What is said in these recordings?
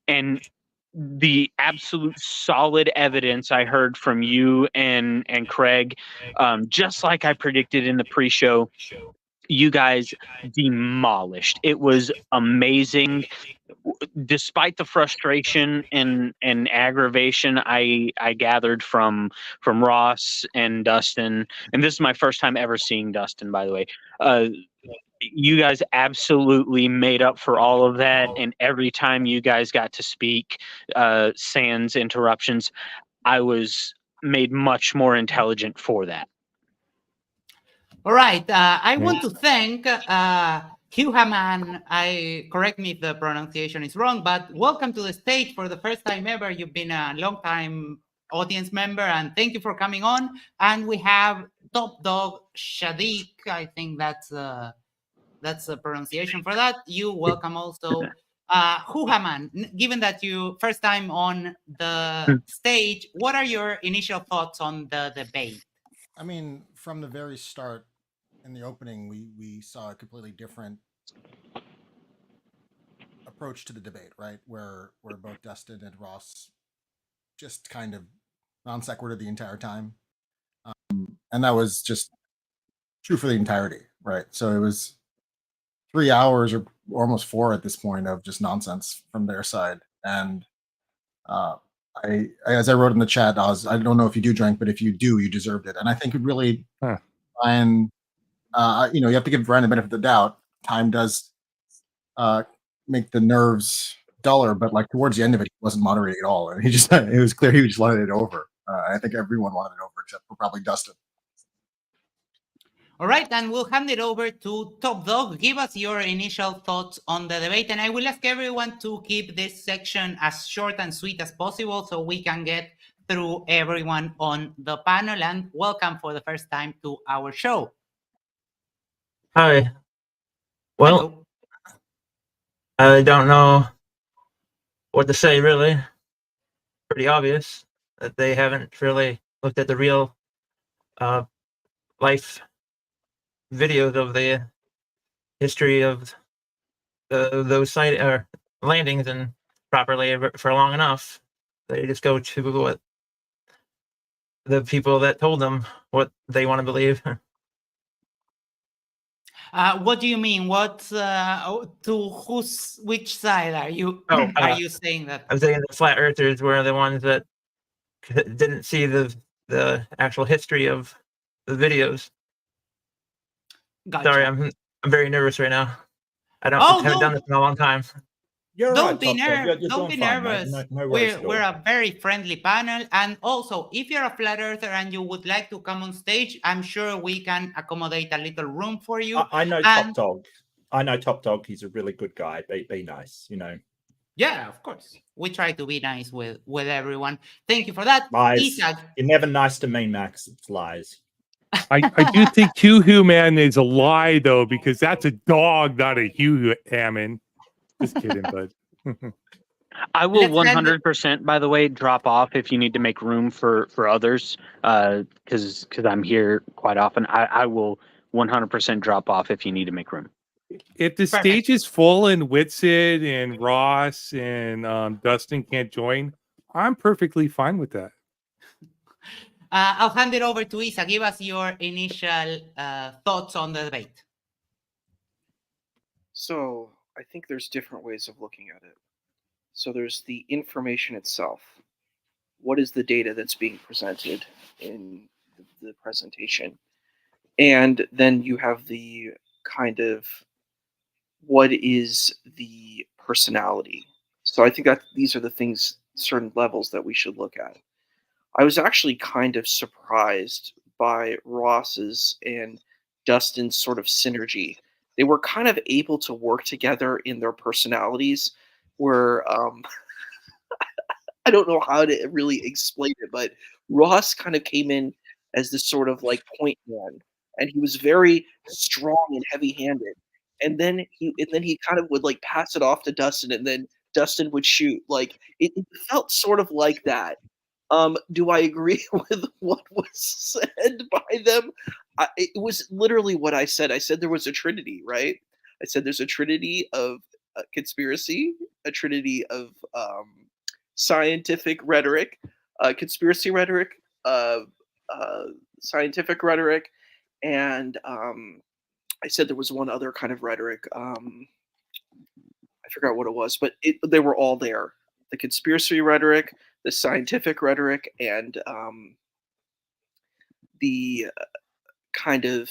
and the absolute solid evidence I heard from you and Craig, just like I predicted in the pre-show, you guys demolished. It was amazing. Despite the frustration and aggravation I gathered from Ross and Dustin, and this is my first time ever seeing Dustin, by the way. You guys absolutely made up for all of that, and every time you guys got to speak, sans interruptions, I was made much more intelligent for that. All right. I want to thank Hugh Haman. Correct me if the pronunciation is wrong, but welcome to the stage for the first time ever. You've been a long time audience member, and thank you for coming on. And we have Top Dog Shadiq. I think that's the pronunciation for that. You welcome also. Hugh Haman, given that you first time on the stage, what are your initial thoughts on the debate? I mean, from the very start, in the opening, we saw a completely different approach to the debate, right? Where both Dustin and Ross just kind of non sequitur the entire time, and that was just true for the entirety, right? So it was 3 hours or almost 4 at this point of just nonsense from their side, and as I wrote in the chat, I don't know if you do drink, but if you do, you deserved it. And I think it really, Brian, you have to give Brian the benefit of the doubt. Time does make the nerves duller, but like towards the end of it, he wasn't moderating at all, and it was clear he just wanted it over. I think everyone wanted it over except for probably Dustin. All right, and we'll hand it over to Top Dog. Give us your initial thoughts on the debate, and I will ask everyone to keep this section as short and sweet as possible so we can get through everyone on the panel. And welcome for the first time to our show. Hi. Well, hello. I don't know what to say, really. Pretty obvious that they haven't really looked at the real life videos of the history of those landings and properly for long enough. They just go to what the people that told them what they want to believe. What do you mean? Which side are you? Are you saying that? I'm saying the flat earthers were the ones that didn't see the actual history of the videos. Gotcha. Sorry, I'm very nervous right now. I haven't done this in a long time. Don't be nervous. No we're a very friendly panel, and also if you're a flat earther and you would like to come on stage, I'm sure we can accommodate a little room for you. I know Top Dog. I know Top Dog. He's a really good guy. Be nice, Yeah, of course. We try to be nice with everyone. Thank you for that. Lies. You're never nice to me, Max. It's lies. I do think Hugh Man is a lie, though, because that's a dog, not a Hugh Hammond. Just kidding, bud. I will 100%, by the way, drop off if you need to make room for others, because I'm here quite often. I will 100% drop off if you need to make room. If the stage is full and Whitsid and Ross and Dustin can't join, I'm perfectly fine with that. I'll hand it over to Isa. Give us your initial thoughts on the debate. So I think there's different ways of looking at it. So there's the information itself. What is the data that's being presented in the presentation? And then you have the kind of what is the personality. So I think that these are the things, certain levels that we should look at. I was actually kind of surprised by Ross's and Dustin's sort of synergy. They were kind of able to work together in their personalities where I don't know how to really explain it, but Ross kind of came in as this sort of like point man, and he was very strong and heavy-handed. And then he kind of would like pass it off to Dustin, and then Dustin would shoot. Like it felt sort of like that. Do I agree with what was said by them? It was literally what I said. I said there was a trinity, right? I said there's a trinity of conspiracy, a trinity of scientific rhetoric, conspiracy rhetoric, scientific rhetoric, and I said there was one other kind of rhetoric. I forgot what it was, but they were all there. The conspiracy rhetoric, the scientific rhetoric, and the kind of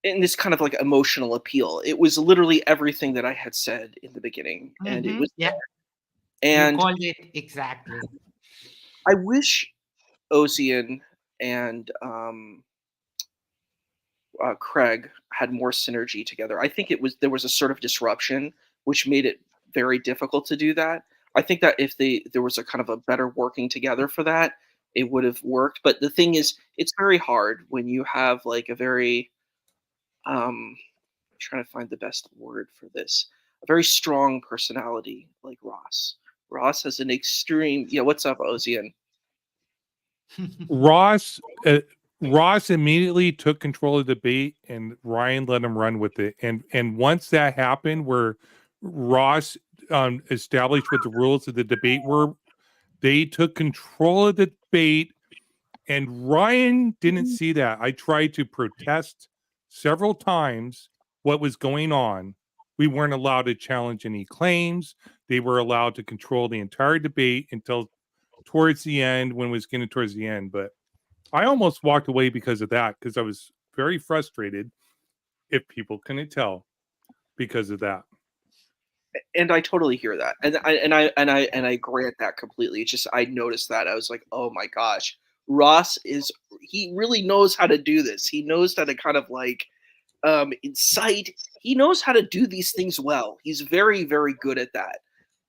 in this kind of like emotional appeal. It was literally everything that I had said in the beginning, and it was Yeah, you and called it exactly. I wish Ozian and Craig had more synergy together. I think there was a sort of disruption which made it very difficult to do that. I think that if there was a kind of a better working together for that, it would have worked. But the thing is, it's very hard when you have like a very I'm trying to find the best word for this. A very strong personality like Ross. Ross has an extreme. Yeah, what's up, Ozian? Ross immediately took control of the debate, and Ryan let him run with it. And once that happened, where Ross established what the rules of the debate were, they took control of the debate, and Ryan didn't see that. I tried to protest several times what was going on. We weren't allowed to challenge any claims. They were allowed to control the entire debate until towards the end, when it was getting towards the end. But I almost walked away because of that, because I was very frustrated, if people couldn't tell, because of that. And I totally hear that, and I grant that completely. It's just I noticed that I was like, oh my gosh, Ross he really knows how to do this. He knows how to kind of like incite. He knows how to do these things well. He's very, very good at that.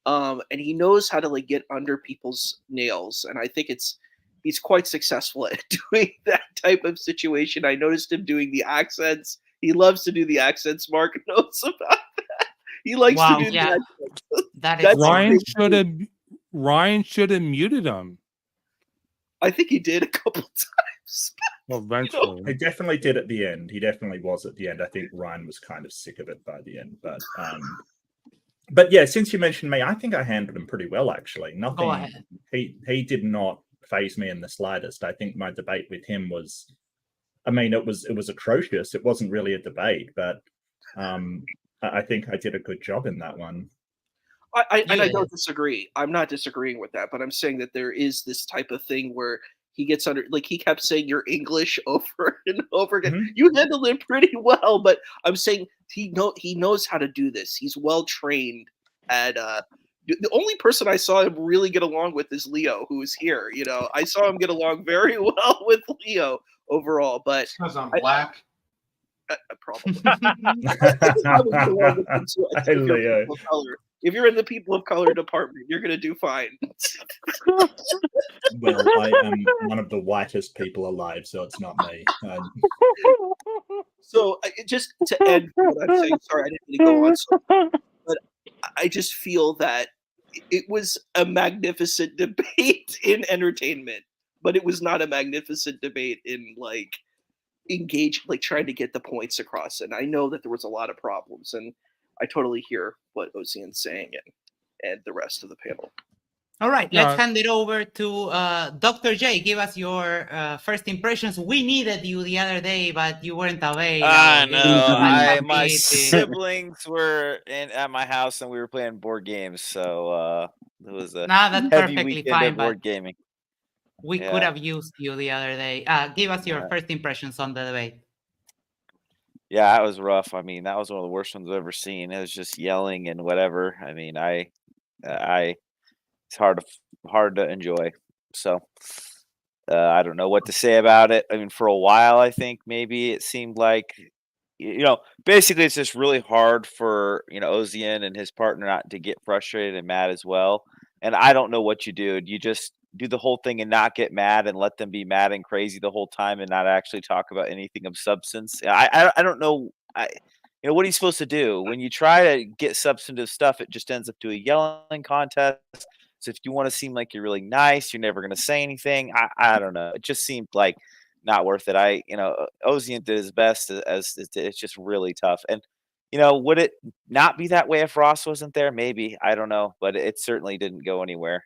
And he knows how to like get under people's nails. And I think he's quite successful at doing that type of situation. I noticed him doing the accents. He loves to do the accents. Mark knows about that. He likes to do the accents. That is Ryan should have muted him. I think he did a couple times. Well, eventually. He definitely did at the end. He definitely was at the end. I think Ryan was kind of sick of it by the end. But yeah, since you mentioned me, I think I handled him pretty well, actually. Nothing. Go ahead. He did not faze me in the slightest. I think my debate with him was, I mean, it was atrocious. It wasn't really a debate, but I think I did a good job in that one. And I don't disagree. I'm not disagreeing with that, but I'm saying that there is this type of thing where he gets under, like he kept saying your English over and over again. Mm-hmm. You handled it pretty well, but I'm saying he knows how to do this. He's well trained at the only person I saw him really get along with is Leo, who is here. You know, I saw him get along very well with Leo overall, but because I'm black. Probably. If you're in the people of color department, you're gonna do fine. Well, I am one of the whitest people alive, so it's not me. So just to end what I'm saying, sorry, I didn't mean to go on. So, but I just feel that it was a magnificent debate in entertainment, but it was not a magnificent debate in like trying to get the points across. And I know that there was a lot of problems, and I totally hear what Ozian's saying and the rest of the panel. All right, let's hand it over to Dr. J. Give us your first impressions. We needed you the other day, but you weren't available. No, my siblings were at my house and we were playing board games, so it was a that's heavy perfectly weekend fine. of board gaming. We could have used you the other day. Give us your first impressions on the debate. Yeah, that was rough. I mean, that was one of the worst ones I've ever seen. It was just yelling and whatever. I mean, it's hard to enjoy. So I don't know what to say about it. I mean, for a while, I think maybe it seemed like, basically it's just really hard for, Ozian and his partner not to get frustrated and mad as well. And I don't know what you do. You just do the whole thing and not get mad and let them be mad and crazy the whole time and not actually talk about anything of substance. I don't know. What are you supposed to do? When you try to get substantive stuff, it just ends up to a yelling contest. So if you want to seem like you're really nice, you're never going to say anything. I don't know. It just seemed like not worth it. Ozian did his best as it's just really tough. And would it not be that way if Ross wasn't there? Maybe. I don't know, but it certainly didn't go anywhere.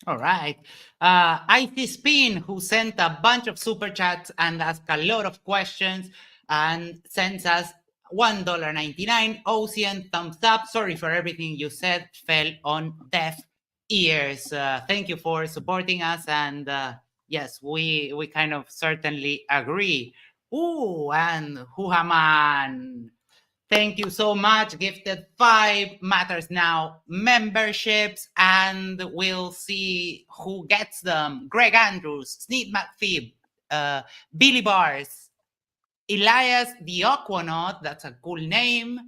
All right. IT Spin, who sent a bunch of super chats and asked a lot of questions and sends us $1.99. Ocean, thumbs up. Sorry for everything you said. Fell on deaf ears. Thank you for supporting us. And yes, we kind of certainly agree. Ooh, and Huhaman, thank you so much. Gifted 5 Matters Now memberships, and we'll see who gets them. Greg Andrews, Sneed McPhee, Billy Bars, Elias the Aquanaut, that's a cool name,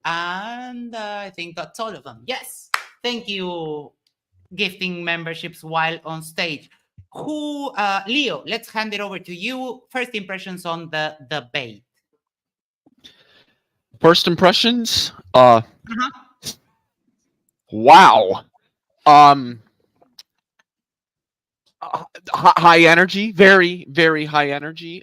and I think that's all of them. Yes, thank you, gifting memberships while on stage. Leo, let's hand it over to you. First impressions on the debate. First impressions? Wow. High energy, very, very high energy.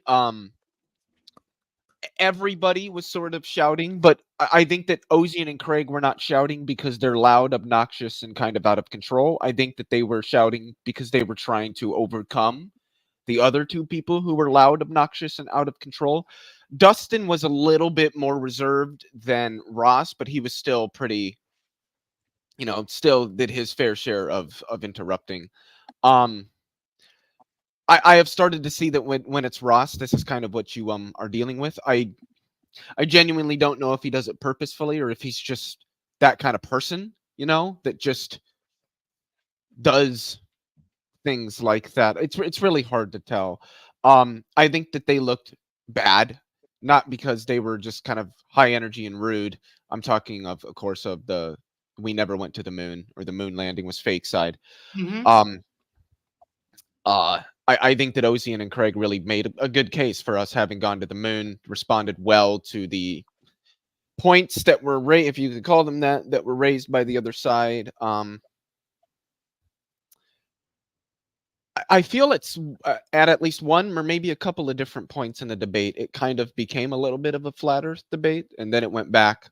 Everybody was sort of shouting, but I think that Ozian and Craig were not shouting because they're loud, obnoxious, and kind of out of control. I think that they were shouting because they were trying to overcome the other two people who were loud, obnoxious, and out of control. Dustin was a little bit more reserved than Ross, but he was still pretty, still did his fair share of interrupting. I have started to see that when it's Ross, this is kind of what you are dealing with. I genuinely don't know if he does it purposefully or if he's just that kind of person, that just does things like that. It's really hard to tell. I think that they looked bad, not because they were just kind of high energy and rude. I'm talking of course, of the "we never went to the moon" or "the moon landing was fake" side. Mm-hmm. I think that Ozian and Craig really made a good case for us having gone to the moon, responded well to the points that were raised, if you could call them that were raised by the other side. I feel it's at least one or maybe a couple of different points in the debate, it kind of became a little bit of a flat Earth debate, and then it went back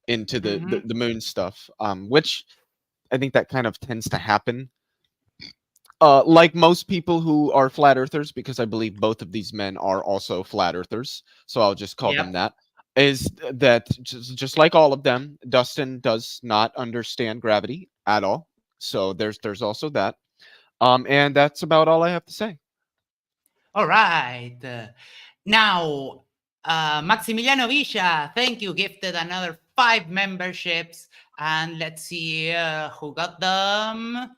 into the moon stuff, which I think that kind of tends to happen. Like most people who are flat earthers, because I believe both of these men are also flat earthers, so I'll just call them that, is that just like all of them, Dustin does not understand gravity at all. So there's also that. And that's about all I have to say. All right. Now, Maximiliano Villa, thank you, gifted another 5 memberships. And let's see who got them.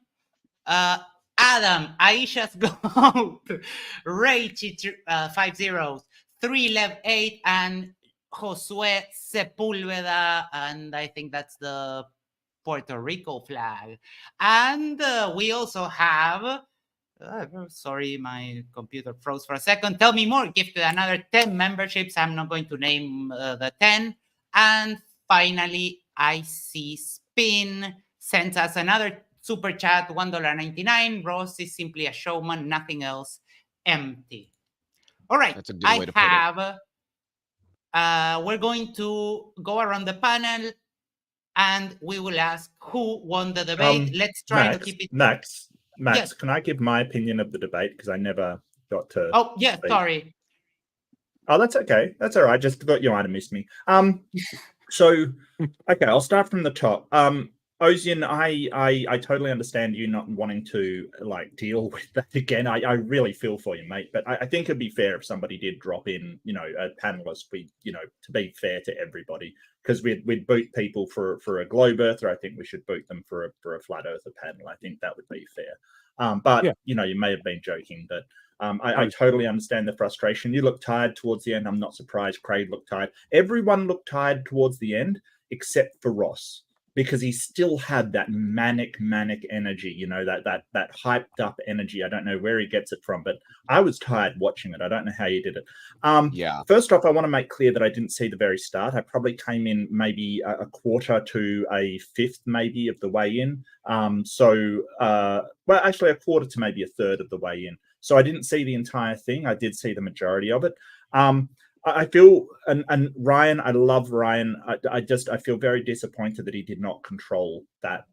Adam, Aisha's Goat, Raichi 50, 3Lev8, and Josue Sepulveda, and I think that's the Puerto Rico flag. And we also have, sorry, my computer froze for a second. Tell Me More gifted another 10 memberships. I'm not going to name the 10. And finally, IC Spin sends us another super chat, $1.99. Ross is simply a showman, nothing else, empty. All right, that's a good way to put it. We're going to go around the panel and we will ask who won the debate. Let's try to keep it. Max, yes. Can I give my opinion of the debate? Because I never got to. Oh, yeah, sorry. Oh, that's okay. That's all right. Just thought you might have missed me. So, okay, I'll start from the top. Ozian, I totally understand you not wanting to deal with that again. I really feel for you, mate. But I think it'd be fair if somebody did drop in, a panelist. To be fair to everybody, because we'd boot people for a globe earther. I think we should boot them for a flat earther panel. I think that would be fair. But yeah. You may have been joking, but I totally understand the frustration. You look tired towards the end. I'm not surprised. Craig looked tired. Everyone looked tired towards the end, except for Ross, because he still had that manic energy, that hyped up energy. I don't know where he gets it from, but I was tired watching it. I don't know how you did it. First off, I want to make clear that I didn't see the very start. I probably came in maybe a quarter to a fifth, maybe, of the way in. Well, actually a quarter to maybe a third of the way in. So I didn't see the entire thing. I did see the majority of it. I feel, and Ryan, I love Ryan. I feel very disappointed that he did not control that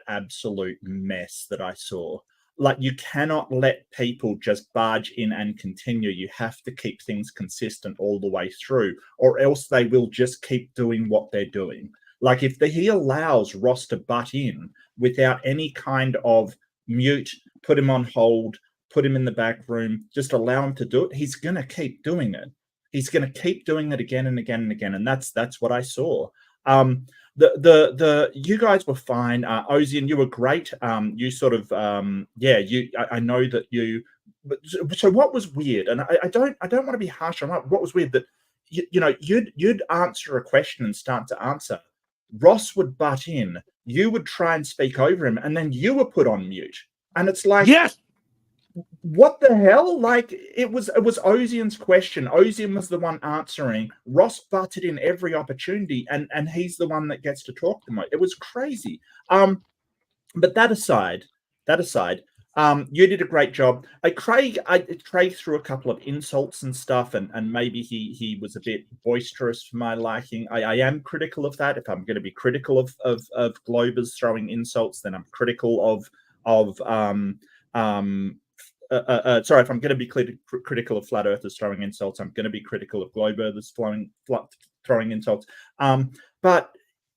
absolute mess that I saw. Like, you cannot let people just barge in and continue. You have to keep things consistent all the way through, or else they will just keep doing what they're doing. Like, if he allows Ross to butt in without any kind of mute, put him on hold, put him in the back room, just allow him to do it, he's going to keep doing it. He's going to keep doing it again and again and again. And that's what I saw. You guys were fine. Ozian, you were great. You sort of, I know that you, so what was weird, and I don't want to be harsh on what was weird, that, you'd answer a question and start to answer. Ross would butt in, you would try and speak over him, and then you were put on mute. And it's like, yes, what the hell? Like, it was Ozian's question. Ozian was the one answering. Ross butted in every opportunity, and he's the one that gets to talk to me. It was crazy. But that aside, you did a great job. Craig threw a couple of insults and stuff, and maybe he was a bit boisterous for my liking. I am critical of that. If I'm going to be critical of Globers throwing insults, then I'm critical of sorry, if I'm going to be critical of flat earthers throwing insults, I'm going to be critical of Globers throwing insults. But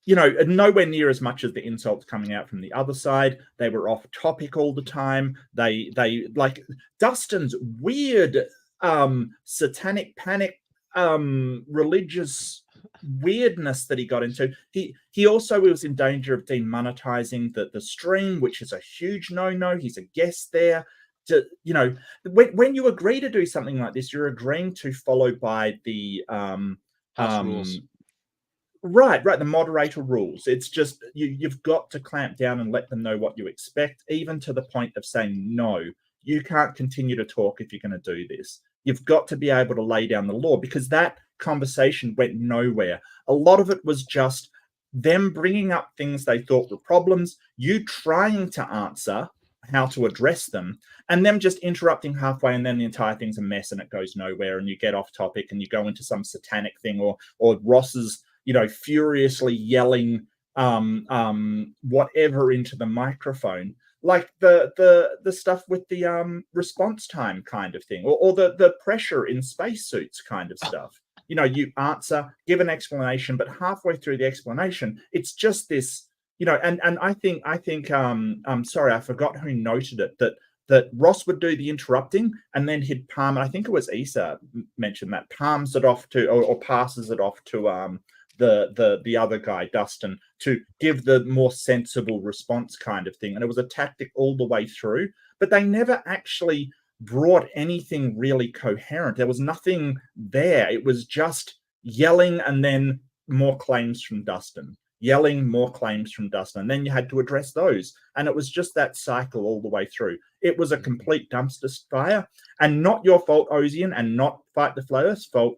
nowhere near as much as the insults coming out from the other side. They were off topic all the time. They like Dustin's weird satanic panic religious weirdness that he got into. He also was in danger of demonetizing the stream, which is a huge no. He's a guest there. When you agree to do something like this, you're agreeing to follow by the rules. Right, the moderator rules. It's just you've got to clamp down and let them know what you expect, even to the point of saying, no, you can't continue to talk if you're going to do this. You've got to be able to lay down the law, because that conversation went nowhere. A lot of it was just them bringing up things they thought were problems, you trying to answer how to address them, and them just interrupting halfway, and then the entire thing's a mess and it goes nowhere, and you get off topic and you go into some satanic thing, or Ross's furiously yelling whatever into the microphone, like the stuff with the response time kind of thing, or the pressure in spacesuits kind of stuff. You answer, give an explanation, but halfway through the explanation, it's just this, and I think I'm sorry, I forgot who noted it, that Ross would do the interrupting and then he'd palm, I think it was Issa mentioned that, palms it off to, or passes it off to the other guy, Dustin, to give the more sensible response kind of thing. And it was a tactic all the way through, but they never actually brought anything really coherent. There was nothing there. It was just yelling and then more claims from Dustin, yelling, more claims from Dustin. And then you had to address those. And it was just that cycle all the way through. It was a complete dumpster fire, and not your fault, Ozian, and not Fight the Flat Earth's fault.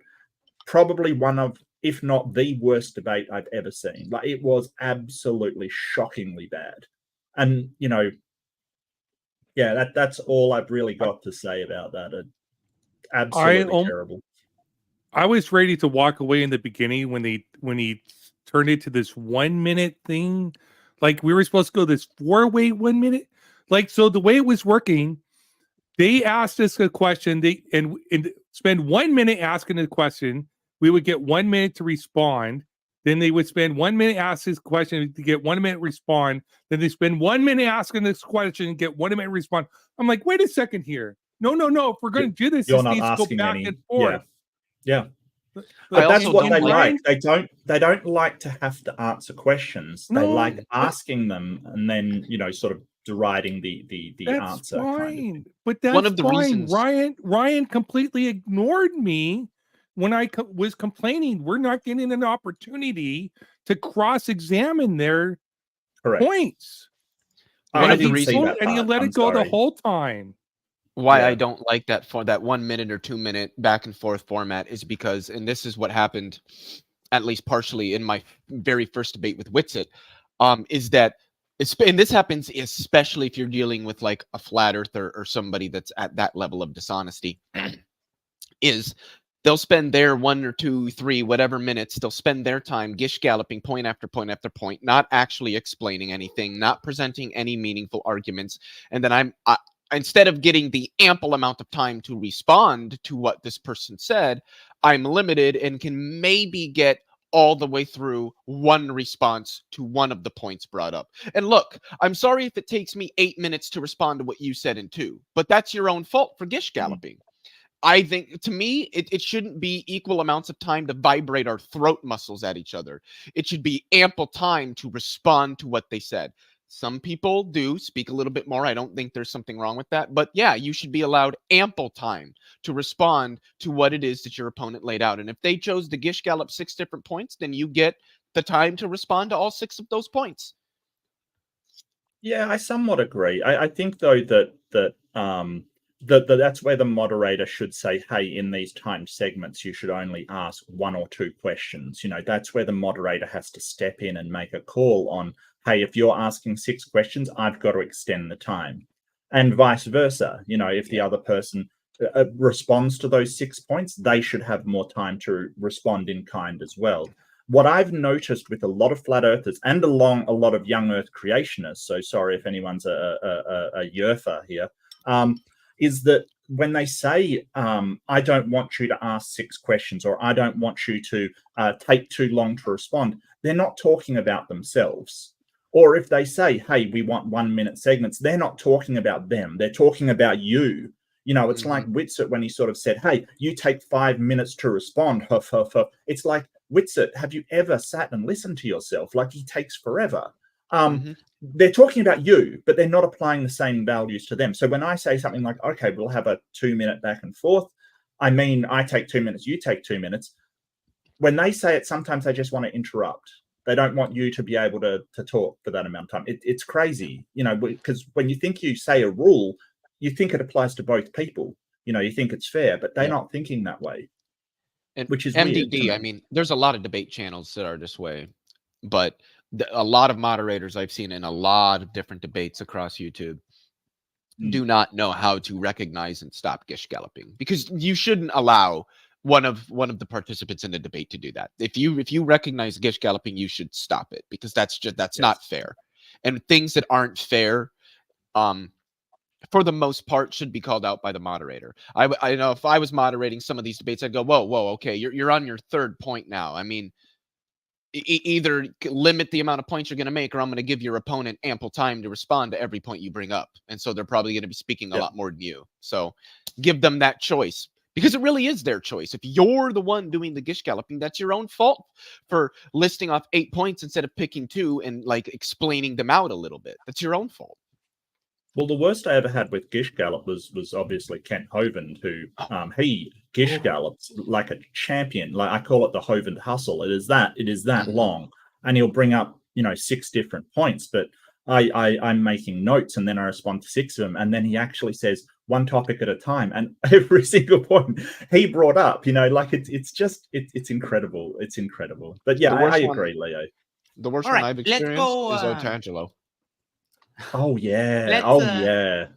Probably one of, if not the worst debate I've ever seen. Like, it was absolutely shockingly bad. And, that's all I've really got to say about that. Absolutely terrible. I was ready to walk away in the beginning when he turned it to this 1 minute thing. Like, we were supposed to go this 4-way 1 minute. Like, so the way it was working, they asked us a question, and spend 1 minute asking a question. We would get 1 minute to respond. Then they would spend 1 minute asking this question to get 1 minute respond. Then they spend 1 minute asking this question and get 1 minute respond. I'm like, wait a second here. No. If we're going to do this, this needs to go back and forth. Yeah. But that's what they like. They don't like to have to answer questions. They like asking them and then, sort of deriding the answer. Fine. Kind of. But that's one of the reasons Ryan completely ignored me when I was complaining. We're not getting an opportunity to cross-examine their points. One of the reasons, and you let it go the whole time. Why I don't like that for that 1 minute or 2 minute back and forth format is because, and this is what happened, at least partially in my very first debate with Witsit, is that and this happens especially if you're dealing with like a flat earther or somebody that's at that level of dishonesty, is they'll spend their 1 or 2, 3, whatever minutes, they'll spend their time gish galloping point after point after point, not actually explaining anything, not presenting any meaningful arguments. And then instead of getting the ample amount of time to respond to what this person said, I'm limited and can maybe get all the way through one response to one of the points brought up. And look, I'm sorry if it takes me 8 minutes to respond to what you said in 2, but that's your own fault for gish galloping. I think, to me, it shouldn't be equal amounts of time to vibrate our throat muscles at each other. It should be ample time to respond to what they said. Some people do speak a little bit more. I don't think there's something wrong with that. But yeah, you should be allowed ample time to respond to what it is that your opponent laid out. And if they chose to gish gallop 6 different points, then you get the time to respond to all 6 of those points. Yeah, I somewhat agree. I think, though, that's where the moderator should say, hey, in these time segments, you should only ask 1 or 2 questions. That's where the moderator has to step in and make a call on, hey, if you're asking 6 questions, I've got to extend the time. And vice versa. If the other person responds to those 6 points, they should have more time to respond in kind as well. What I've noticed with a lot of flat earthers and a lot of young earth creationists, so sorry if anyone's a yerfer here, is that when they say, I don't want you to ask 6 questions, or I don't want you to take too long to respond, they're not talking about themselves. Or if they say, hey, we want 1 minute segments, they're not talking about them. They're talking about you. It's like Whitsitt when he sort of said, hey, you take 5 minutes to respond. Huff, huff, huff. It's like, Whitsitt, have you ever sat and listened to yourself? Like, he takes forever. They're talking about you, but they're not applying the same values to them. So when I say something like, okay, we'll have a 2-minute back and forth, I mean, I take 2 minutes, you take 2 minutes. When they say it, sometimes they just want to interrupt. They don't want you to be able to talk for that amount of time. It's crazy, because when you think you say a rule, you think it applies to both people. You think it's fair, but they're not thinking that way. And which is MDD, weird. I mean, there's a lot of debate channels that are this way, but a lot of moderators I've seen in a lot of different debates across YouTube do not know how to recognize and stop gish galloping, because you shouldn't allow one of the participants in the debate to do that. If you recognize gish galloping, you should stop it, because that's not fair. And things that aren't fair, for the most part, should be called out by the moderator. I know if I was moderating some of these debates, I'd go, whoa, okay, you're on your 3rd point now. I mean, either limit the amount of points you're going to make, or I'm going to give your opponent ample time to respond to every point you bring up. And so they're probably going to be speaking a lot more than you. So give them that choice, because it really is their choice. If you're the one doing the gish galloping, that's your own fault for listing off 8 points instead of picking 2 and like explaining them out a little bit. That's your own fault. Well, the worst I ever had with gish gallop was obviously Kent Hovind, who he gish gallops like a champion. Like, I call it the Hovind hustle. It is that long, and he'll bring up 6 different points, but I'm making notes, and then I respond to 6 of them, and then he actually says 1 topic at a time, and every single point he brought up, like it's incredible. It's incredible. But yeah, I agree, Leo. The worst one I've experienced is Otangelo. Oh yeah.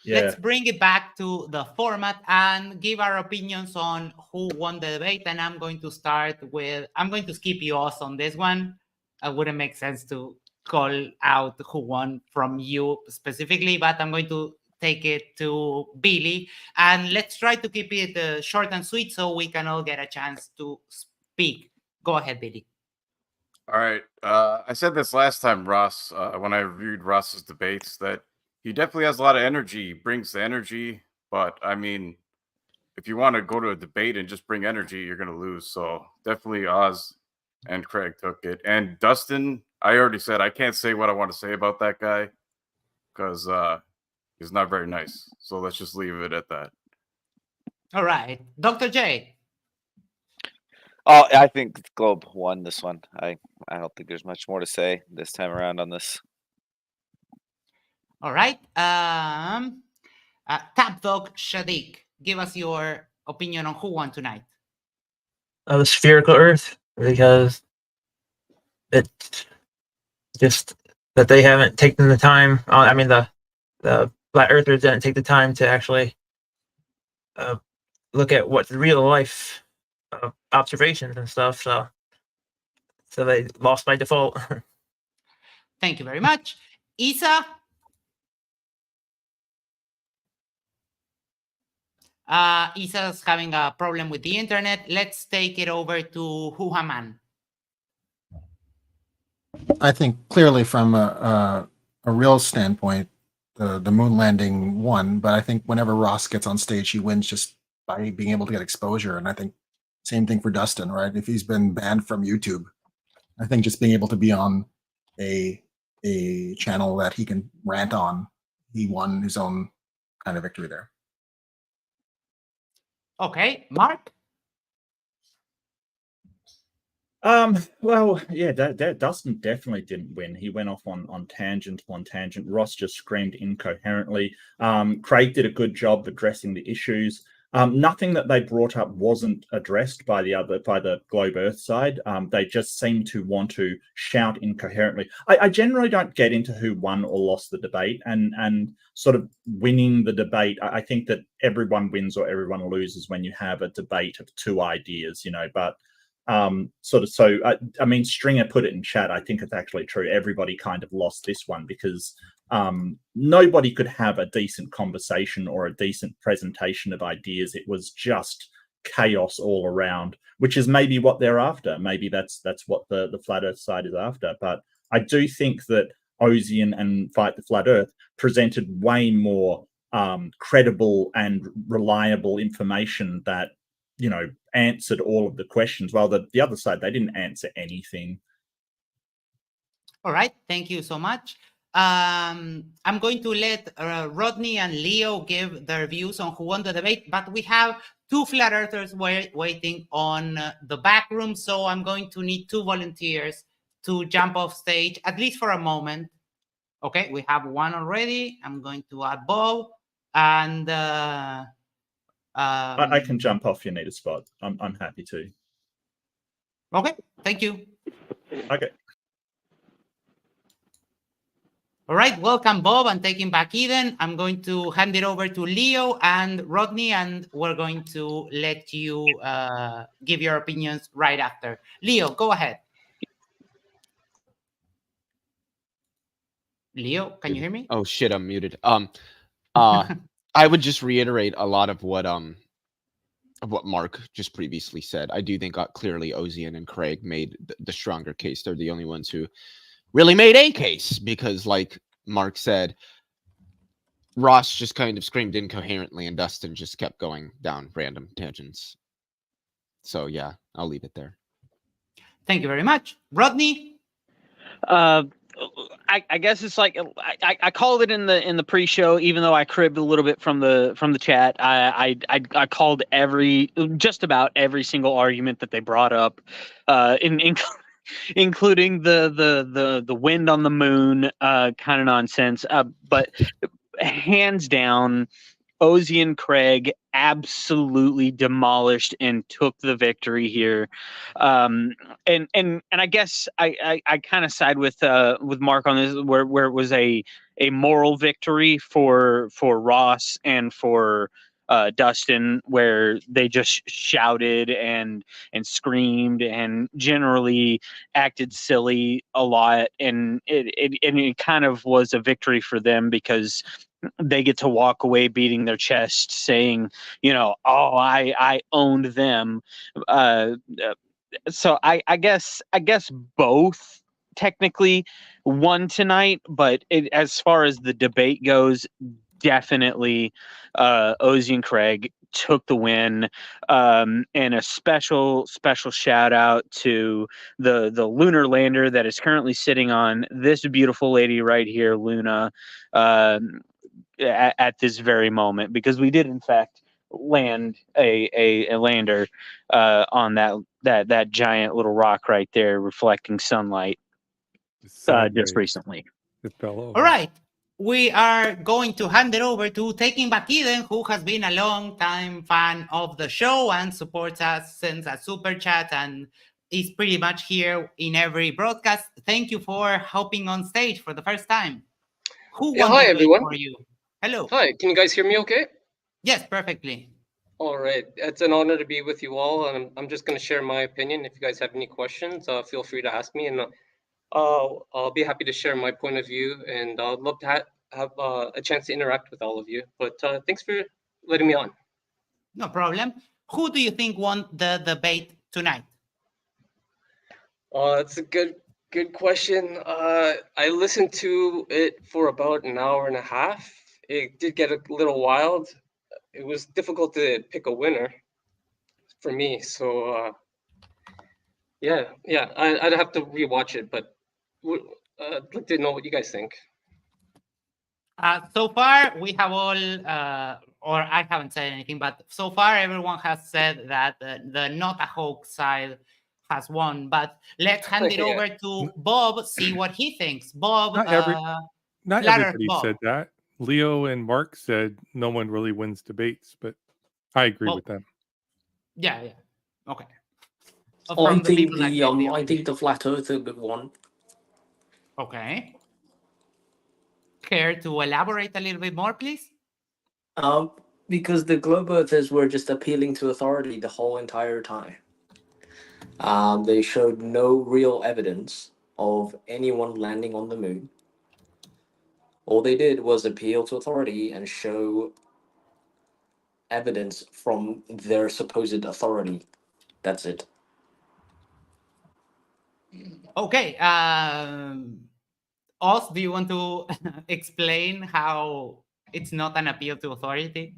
Let's bring it back to the format and give our opinions on who won the debate. And I'm going to skip you off on this one. It wouldn't make sense to call out who won from you specifically, but I'm going to take it to Billy. And let's try to keep it short and sweet so we can all get a chance to speak. Go ahead, Billy. All right. I said this last time, Ross, when I reviewed Ross's debates, that he definitely has a lot of energy, brings the energy. But I mean, if you want to go to a debate and just bring energy, you're going to lose. So definitely Oz and Craig took it. And Dustin, I already said I can't say what I want to say about that guy because he's not very nice. So let's just leave it at that. All right. Dr. J. Oh, I think Globe won this one. I don't think there's much more to say this time around on this. All right. Top Dog Shadik, give us your opinion on who won tonight. The spherical Earth, because it's just that they haven't taken the time. I mean, the flat earthers didn't take the time to actually look at what real life observations and stuff. So they lost by default. Thank you very much. Isa? Isa's having a problem with the internet. Let's take it over to Huhaman. I think clearly from a real standpoint, the moon landing won, but I think whenever Ross gets on stage, he wins just by being able to get exposure. And I think same thing for Dustin, right? If he's been banned from YouTube, I think just being able to be on a channel that he can rant on, he won his own kind of victory there. Okay, Mark? Well, yeah, Dustin definitely didn't win. He went off on tangent. Ross just screamed incoherently. Craig did a good job addressing the issues. Nothing that they brought up wasn't addressed by the Globe Earth side. They just seem to want to shout incoherently. I generally don't get into who won or lost the debate, and sort of winning the debate. I think that everyone wins or everyone loses when you have a debate of two ideas, but I mean, Stringer put it in chat. I think it's actually true. Everybody kind of lost this one because nobody could have a decent conversation or a decent presentation of ideas. It was just chaos all around, which is maybe what they're after. Maybe that's what the Flat Earth side is after. But I do think that Ozian and Fight the Flat Earth presented way more credible and reliable information that answered all of the questions, while the other side, they didn't answer anything. All right, thank you so much. I'm going to let Rodney and Leo give their views on who won the debate, but we have two Flat Earthers waiting on the back room, so I'm going to need two volunteers to jump off stage, at least for a moment. Okay, we have one already. I'm going to add Bob, and I can jump off if you need a spot. I'm happy to. Okay, thank you. Okay. All right, welcome, Bob, and taking back Eden. I'm going to hand it over to Leo and Rodney, and we're going to let you give your opinions right after. Leo, go ahead. Leo, can you hear me? Oh shit, I'm muted. I would just reiterate a lot of what Mark just previously said. I do think clearly Ozian and Craig made the stronger case. They're the only ones who really made a case because, like Mark said, Ross just kind of screamed incoherently and Dustin just kept going down random tangents. So yeah, I'll leave it there. Thank you very much. Rodney? I guess it's like I called it in the pre-show, even though I cribbed a little bit from the chat. I called just about every single argument that they brought up, including the wind on the moon kind of nonsense. But hands down, Ozian Craig absolutely demolished and took the victory here, and I guess I kind of side with Mark on this, where it was a moral victory for Ross and for Dustin, where they just shouted and screamed and generally acted silly a lot, and it kind of was a victory for them because they get to walk away beating their chest saying, I owned them. So I guess both technically won tonight, but as far as the debate goes, definitely Ozian Craig took the win, and a special shout out to the lunar lander that is currently sitting on this beautiful lady right here, Luna, at this very moment, because we did in fact land a lander on that giant little rock right there reflecting sunlight just recently. It fell over. All right. We are going to hand it over to Taking Back Eden, who has been a long-time fan of the show and supports us, sends a super chat, and is pretty much here in every broadcast. Thank you for hopping on stage for the first time. Who won hi, everyone. For you? Hello. Hi, can you guys hear me okay? Yes, perfectly. All right, it's an honor to be with you all, and I'm just going to share my opinion. If you guys have any questions, feel free to ask me, and I'll be happy to share my point of view, and I'd love to have a chance to interact with all of you. But thanks for letting me on. No problem. Who do you think won the debate tonight? That's a good question. I listened to it for about an hour and a half. It did get a little wild. It was difficult to pick a winner for me. So yeah, I'd have to rewatch it, but I'd like to know what you guys think. So far, we have all, or I haven't said anything, but so far everyone has said that the not a hoax side has won. But let's hand it Yeah. over to Bob, see what he thinks. Bob, Not Flat Earth everybody Bob. said that. Leo and Mark said no one really wins debates, but I agree with them. Yeah. Okay. I think the flat earther won. Okay. Care to elaborate a little bit more, please? Because the globe earthers were just appealing to authority the whole entire time. They showed no real evidence of anyone landing on the moon. All they did was appeal to authority and show evidence from their supposed authority. That's it. Okay. Oz, do you want to explain how it's not an appeal to authority?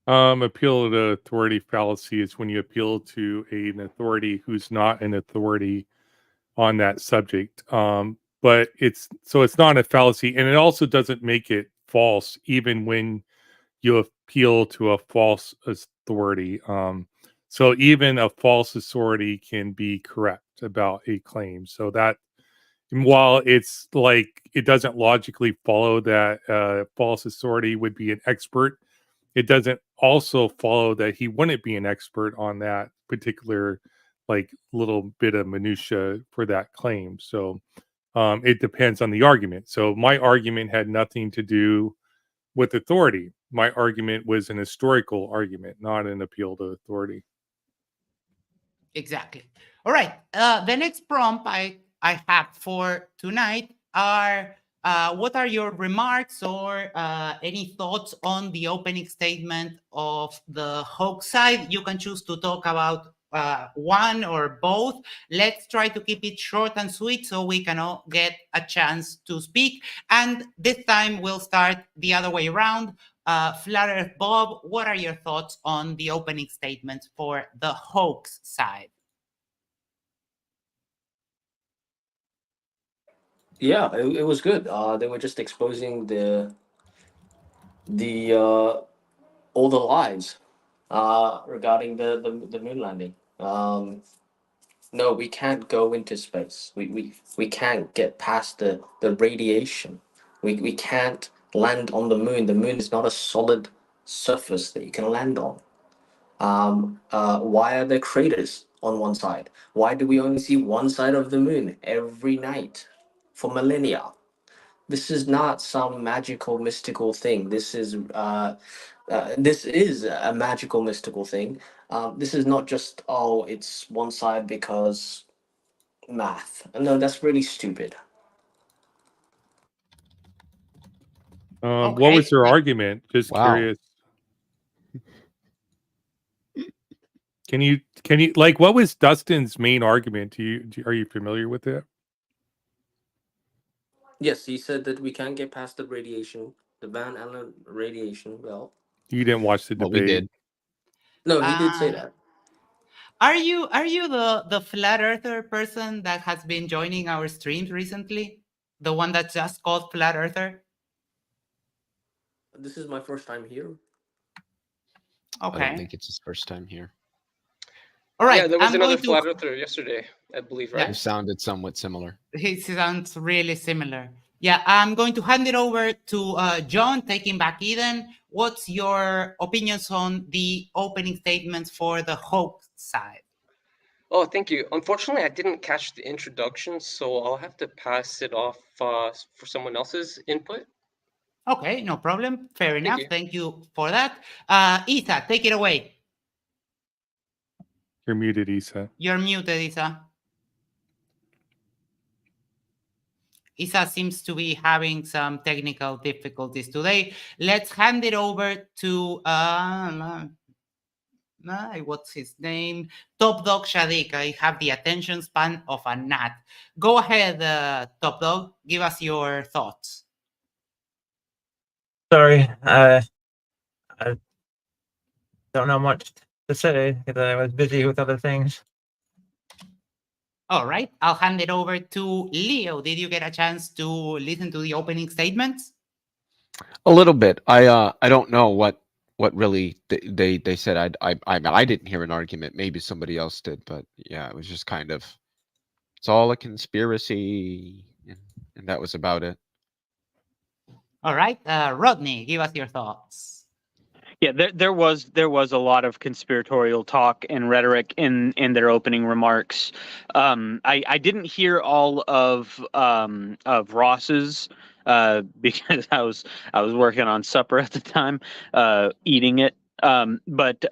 Appeal to authority fallacy is when you appeal to an authority who's not an authority on that subject. But it's not a fallacy, and it also doesn't make it false, even when you appeal to a false authority. So even a false authority can be correct about a claim. So that while it's like it doesn't logically follow that false authority would be an expert, it doesn't also follow that he wouldn't be an expert on that particular like little bit of minutia for that claim. So it depends on the argument. So my argument had nothing to do with authority. My argument was an historical argument, not an appeal to authority. Exactly. All right. The next prompt I have for tonight are what are your remarks or any thoughts on the opening statement of the hoax side? You can choose to talk about one or both. Let's try to keep it short and sweet so we can all get a chance to speak. And this time we'll start the other way around. Flat Earth Bob, what are your thoughts on the opening statement for the hoax side? Yeah, it was good. They were just exposing all the lies regarding the moon landing. No, we can't go into space. We can't get past the radiation. We can't land on the moon. The moon is not a solid surface that you can land on. Why are there craters on one side? Why do we only see one side of the moon every night for millennia? This is not some magical mystical thing. This is a magical mystical thing. This is not just, oh, it's one side because math. No, that's really stupid. What was their argument? Just curious. Can you like what was Dustin's main argument? Are you familiar with it? Yes, he said that we can't get past the radiation, the Van Allen radiation belt. You didn't watch the debate. We did. No, he did say that. Are you the flat earther person that has been joining our streams recently? The one that's just called Flat Earther? This is my first time here. Okay. I don't think it's his first time here. All right. Yeah, there was another flat earther yesterday, I believe, right? It sounded somewhat similar. He sounds really similar. Yeah, I'm going to hand it over to John, taking back Eden. What's your opinions on the opening statements for the hoax side? Oh, thank you. Unfortunately, I didn't catch the introduction, so I'll have to pass it off for someone else's input. Okay, no problem. Fair enough. you. Thank you for that. Isa, take it away. You're muted, Isa. You're muted, Isa. Isa seems to be having some technical difficulties today. Let's hand it over to what's his name? Top Dog Shadik. I have the attention span of a gnat. Go ahead, Top Dog. Give us your thoughts. Sorry, I don't know much to say because I was busy with other things. All right, I'll hand it over to Leo. Did you get a chance to listen to the opening statements? A little bit. I don't know what really they said. I didn't hear an argument. Maybe somebody else did, but yeah, it was just kind of, it's all a conspiracy, and that was about it. All right, Rodney, give us your thoughts. Yeah, there was a lot of conspiratorial talk and rhetoric in their opening remarks. I didn't hear all of Ross's because I was working on supper at the time, eating it. But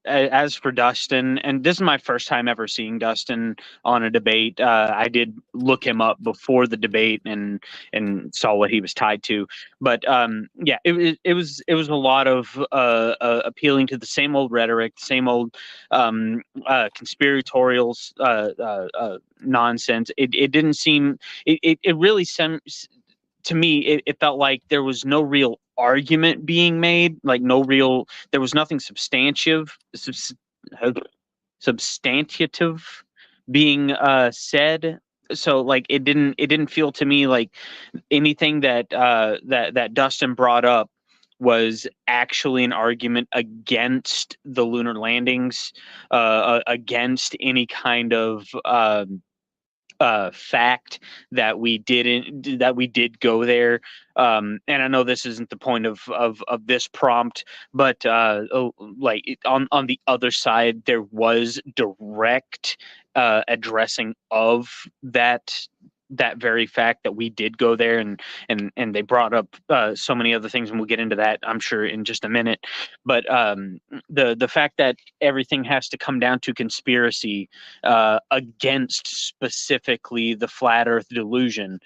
as for Dustin, and this is my first time ever seeing Dustin on a debate. I did look him up before the debate and saw what he was tied to. But yeah, it was a lot of appealing to the same old rhetoric, same old conspiratorial nonsense. It didn't seem. It really seems to me. It felt like there was no real argument being made. Like there was nothing substantive being said. So like it didn't feel to me like anything that Dustin brought up was actually an argument against the lunar landings, against any kind of fact that we did go there. And I know this isn't the point of this prompt, but like on the other side, there was direct addressing of that very fact that we did go there, and they brought up so many other things, and we'll get into that, I'm sure, in just a minute. But the fact that everything has to come down to conspiracy against specifically the flat Earth delusion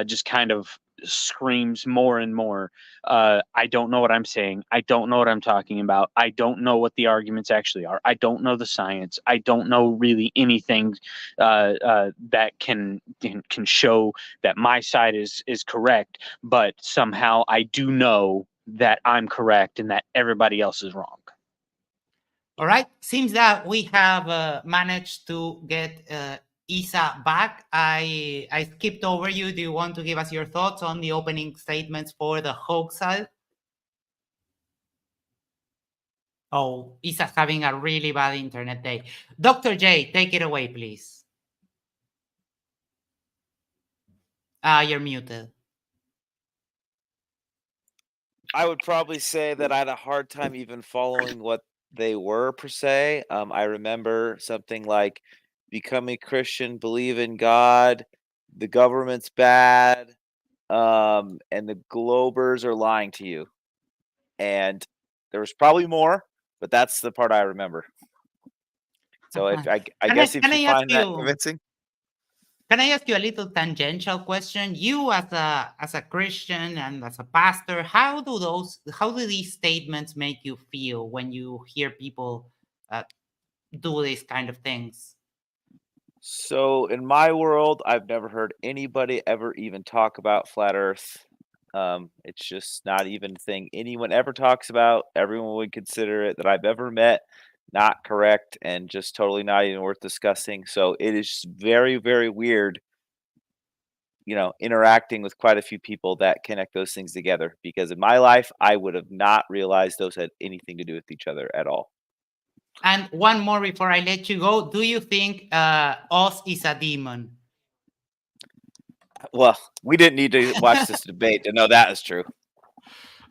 just kind of screams more and more. I don't know what I'm saying. I don't know what I'm talking about. I don't know what the arguments actually are. I don't know the science. I don't know really anything that can show that my side is correct. But somehow I do know that I'm correct and that everybody else is wrong. All right. Seems that we have managed to get Isa back. I skipped over you. Do you want to give us your thoughts on the opening statements for the hoax side? Oh, Isa's having a really bad internet day. Dr. J, take it away, please. You're muted. I would probably say that I had a hard time even following what they were per se. I remember something like become a Christian, believe in God, the government's bad, and the Globers are lying to you. And there was probably more, but that's the part I remember. So I guess if you find that convincing. Can I ask you a little tangential question? You as a Christian and as a pastor, how do these statements make you feel when you hear people do these kind of things? So in my world, I've never heard anybody ever even talk about flat Earth. It's just not even a thing anyone ever talks about. Everyone would consider it that I've ever met not correct and just totally not even worth discussing. So it is very, very weird, interacting with quite a few people that connect those things together, because in my life, I would have not realized those had anything to do with each other at all. And one more before I let you go. Do you think Oz is a demon? Well, we didn't need to watch this debate to know that is true.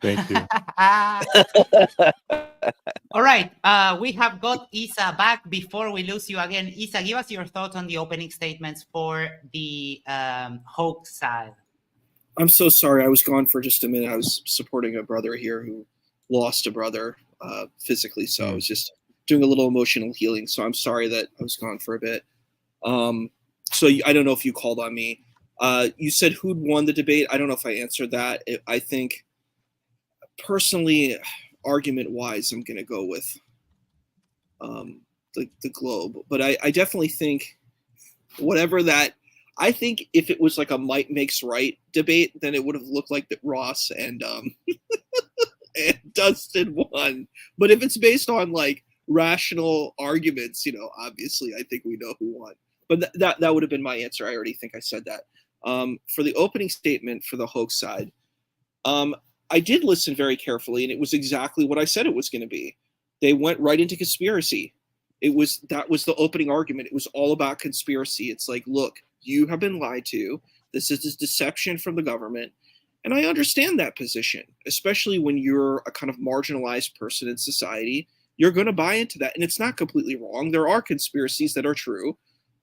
Thank you. All right. We have got Isa back. Before we lose you again, Isa, give us your thoughts on the opening statements for the hoax side. I'm so sorry. I was gone for just a minute. I was supporting a brother here who lost a brother physically, so I was just doing a little emotional healing. So I'm sorry that I was gone for a bit. I don't know if you called on me. You said who'd won the debate. I don't know if I answered that. I think personally, argument-wise, I'm going to go with the Globe. But I definitely think whatever that. I think if it was like a might makes right debate, then it would have looked like that Ross and and Dustin won. But if it's based on like rational arguments, obviously I think we know who won. But that would have been my answer. I already think I said that. For the opening statement for the hoax side, I did listen very carefully, and it was exactly what I said it was going to be. They went right into conspiracy. That was the opening argument. It was all about conspiracy. It's like, look, you have been lied to. This is deception from the government. And I understand that position, especially when you're a kind of marginalized person in society. You're going to buy into that. And it's not completely wrong. There are conspiracies that are true.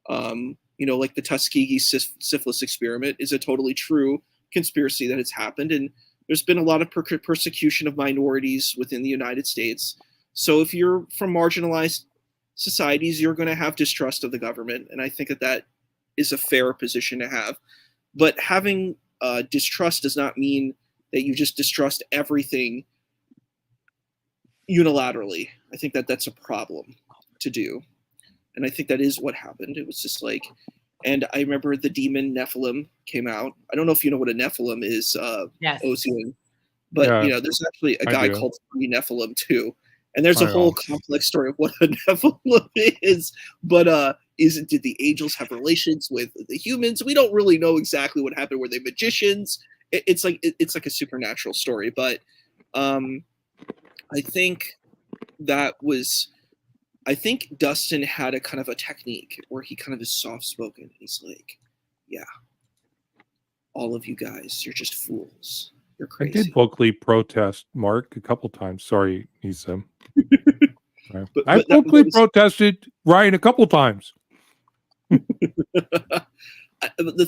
Like the Tuskegee syphilis experiment is a totally true conspiracy that has happened. And there's been a lot of persecution of minorities within the United States. So if you're from marginalized societies, you're going to have distrust of the government. And I think that is a fair position to have. But having distrust does not mean that you just distrust everything unilaterally. I think that's a problem to do. And I think that is what happened. It was just like, and I remember the demon Nephilim came out. I don't know if you know what a Nephilim is, Yes. Ocean, but there's actually a guy called Nephilim too. And there's a whole complex story of what a Nephilim is. But did the angels have relations with the humans? We don't really know exactly what happened. Were they magicians? It's like a supernatural story. But I think Dustin had a kind of a technique where he kind of is soft-spoken. He's like, yeah, all of you guys, you're just fools. You're crazy. I did vocally protest Mark a couple times. Sorry, Nisa. I vocally protested Ryan a couple times. The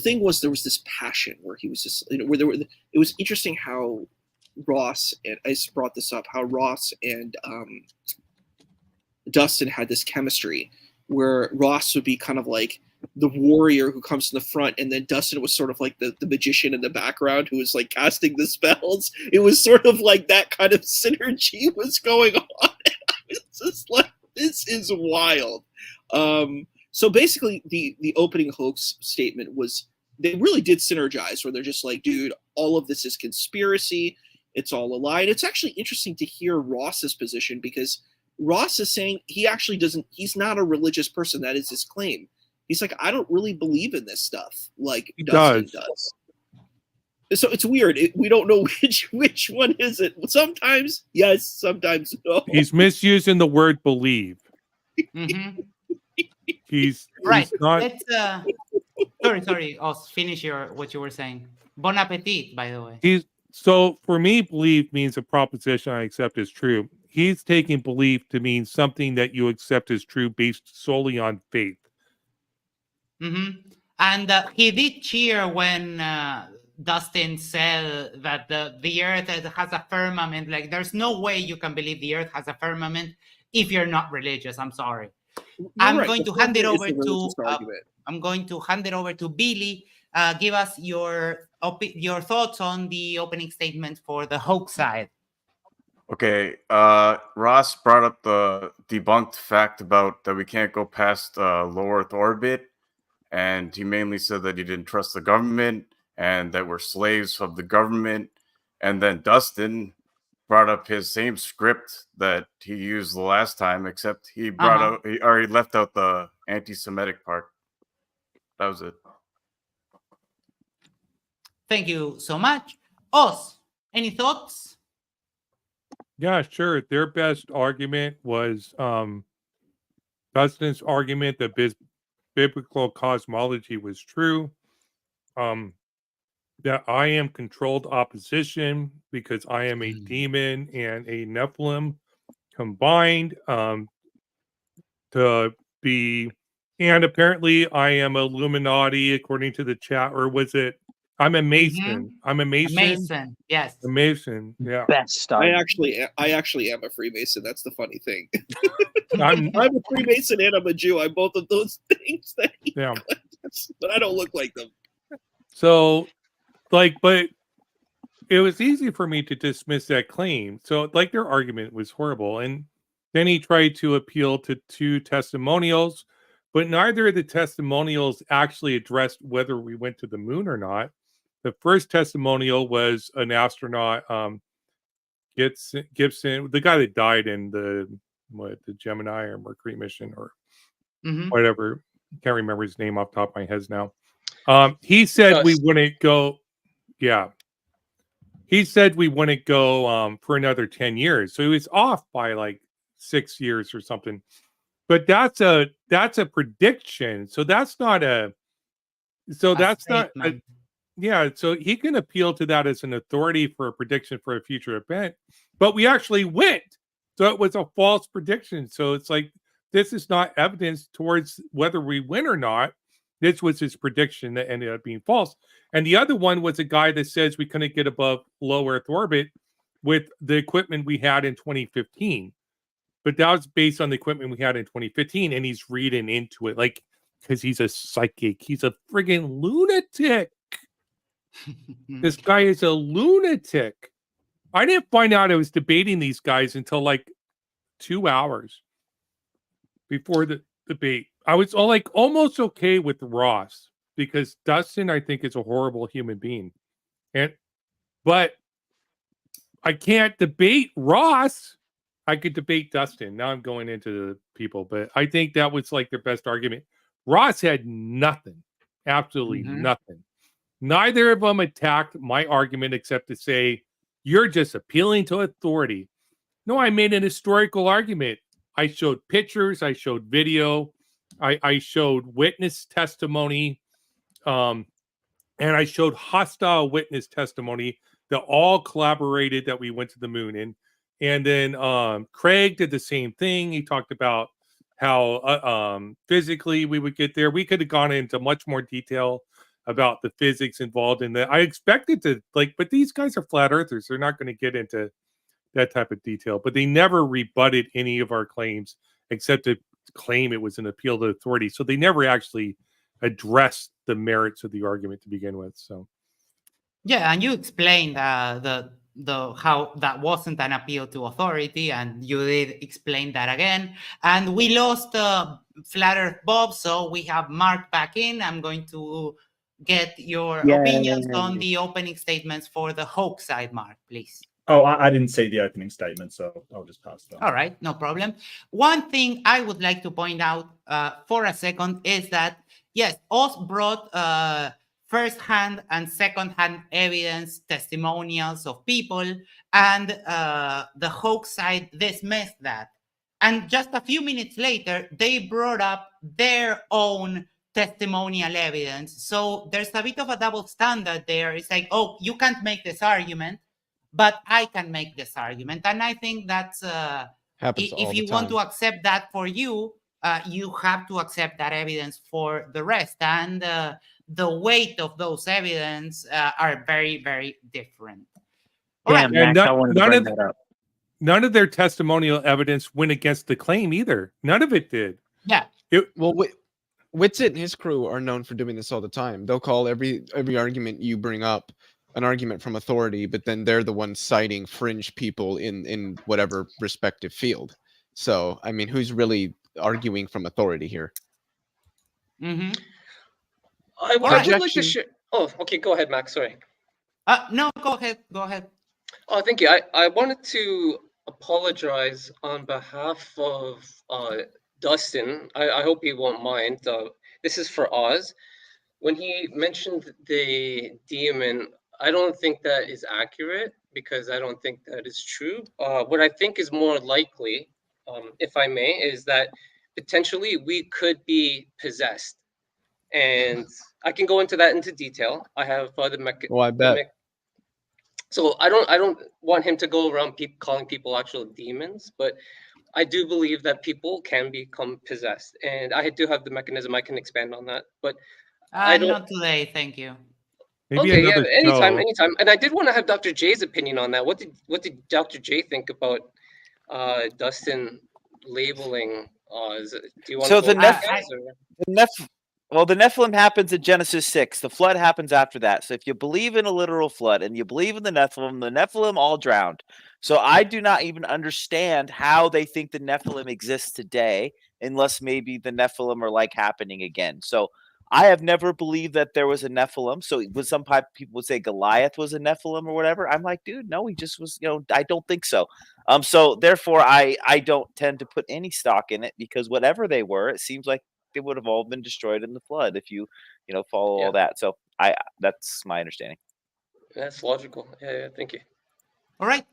thing was, there was this passion where he was just, it was interesting how Ross, and I brought this up, how Ross and Dustin had this chemistry where Ross would be kind of like the warrior who comes to the front, and then Dustin was sort of like the magician in the background who was like casting the spells. It was sort of like that kind of synergy was going on. It's just like, this is wild. So basically the opening hoax statement was, they really did synergize, where they're just like, dude, all of this is conspiracy. It's all a lie. And it's actually interesting to hear Ross's position, because Ross is saying he's not a religious person. That is his claim. He's like, I don't really believe in this stuff like Dustin does. So it's weird. We don't know which one is it. Sometimes yes, sometimes no. He's misusing the word believe. Mm-hmm. He's right. Not... Let's sorry. I'll finish what you were saying. Bon appetit, by the way. So for me, belief means a proposition I accept as true. He's taking belief to mean something that you accept as true based solely on faith. Mm-hmm. And he did cheer when Dustin said that the earth has a firmament. Like, there's no way you can believe the earth has a firmament if you're not religious. I'm sorry. I'm going to hand it over to Billy. Give us your thoughts on the opening statement for the hoax side. Okay, Ross brought up the debunked fact about that we can't go past low Earth orbit, and he mainly said that he didn't trust the government and that we're slaves of the government. And then Dustin brought up his same script that he used the last time, except he brought he already left out the anti-Semitic part. That was it. Thank you so much. Oz, any thoughts? Yeah, sure. Their best argument was Dustin's argument that biblical cosmology was true. That I am controlled opposition because I am a demon and a Nephilim combined to be, and apparently I am Illuminati according to the chat, or was it I'm a Mason. I'm a Mason. Mason, yes. A Mason, yeah. Best I stuff. actually am a Freemason. That's the funny thing. I'm I'm a Freemason and I'm a Jew. I'm both of those things. yeah. But I don't look like them. So, like, but it was easy for me to dismiss that claim. So, like, their argument was horrible. And then he tried to appeal to 2 testimonials, but neither of the testimonials actually addressed whether we went to the moon or not. The first testimonial was an astronaut, Gibson, the guy that died in the Gemini or Mercury mission or whatever. Can't remember his name off the top of my head now. He said we wouldn't go. Yeah. He said we wouldn't go for another 10 years. So he was off by like 6 years or something. But that's a prediction. So that's not a statement. Yeah, so he can appeal to that as an authority for a prediction for a future event. But we actually went. So it was a false prediction. So it's like this is not evidence towards whether we win or not. This was his prediction that ended up being false. And the other one was a guy that says we couldn't get above low Earth orbit with the equipment we had in 2015. But that was based on the equipment we had in 2015. And he's reading into it like, because he's a psychic. He's a friggin' lunatic. This guy is a lunatic. I didn't find out I was debating these guys until like 2 hours before the debate. I was almost okay with Ross because Dustin, I think, is a horrible human being. But I can't debate Ross. I could debate Dustin. Now I'm going into the people, but I think that was like their best argument. Ross had nothing, absolutely nothing. Neither of them attacked my argument except to say, you're just appealing to authority. No, I made an historical argument. I showed pictures. I showed video. I showed witness testimony. And I showed hostile witness testimony that all collaborated that we went to the moon. And then Craig did the same thing. He talked about how physically we would get there. We could have gone into much more detail about the physics involved in that. I expected to but these guys are flat earthers. They're not going to get into that type of detail, but they never rebutted any of our claims except to claim it was an appeal to authority. So they never actually addressed the merits of the argument to begin with. So. Yeah. And you explained the how that wasn't an appeal to authority, and you did explain that again. And we lost Flat Earth Bob, so we have Mark back in. I'm going to get your opinions on the opening statements for the hoax side, Mark, please. Oh, I didn't see the opening statement, so I'll just pass it on. All right, no problem. One thing I would like to point out for a second is that, yes, Oz brought first-hand and second-hand evidence, testimonials of people, and the hoax side dismissed that. And just a few minutes later, they brought up their own testimonial evidence. So there's a bit of a double standard there. It's like, oh, you can't make this argument, but I can make this argument. And I think that's, if you want to accept that for you, you have to accept that evidence for the rest. And the weight of those evidence are very, very different. Yeah, Max, I wanted to bring that up. None of their testimonial evidence went against the claim either. None of it did. Yeah. Witsit and his crew are known for doing this all the time. They'll call every argument you bring up an argument from authority, but then they're the ones citing fringe people in whatever respective field. So, I mean, who's really arguing from authority here? Mm-hmm. I would like to share. Oh, okay. Go ahead, Max. Sorry. No, go ahead. Go ahead. Oh, thank you. I wanted to apologize on behalf of Dustin. I hope he won't mind. This is for Oz. When he mentioned the demon, I don't think that is accurate because I don't think that is true. What I think is more likely, if I may, is that potentially we could be possessed. And I can go into that into detail. I have the mechanism. Oh, I bet. So I don't want him to go around calling people actual demons, but I do believe that people can become possessed, and I do have the mechanism. I can expand on that, but I don't. Not today, thank you. Maybe Okay, yeah, another anytime, show. anytime. And I did want to have Dr. J's opinion on that. What did Dr. J think about Dustin labeling? Do you want So to go the over Neph- that, guys? Or? the Neph- well, the Nephilim happens in Genesis 6. The flood happens after that. So if you believe in a literal flood and you believe in the Nephilim all drowned. So I do not even understand how they think the Nephilim exists today, unless maybe the Nephilim are like happening again. So I have never believed that there was a Nephilim. So when some people would say Goliath was a Nephilim or whatever, I'm like, dude, no, he just was, I don't think so. So therefore I don't tend to put any stock in it, because whatever they were, it seems like they would have all been destroyed in the flood if you follow Yeah. all that. So that's my understanding. That's logical. Yeah, thank you. All right.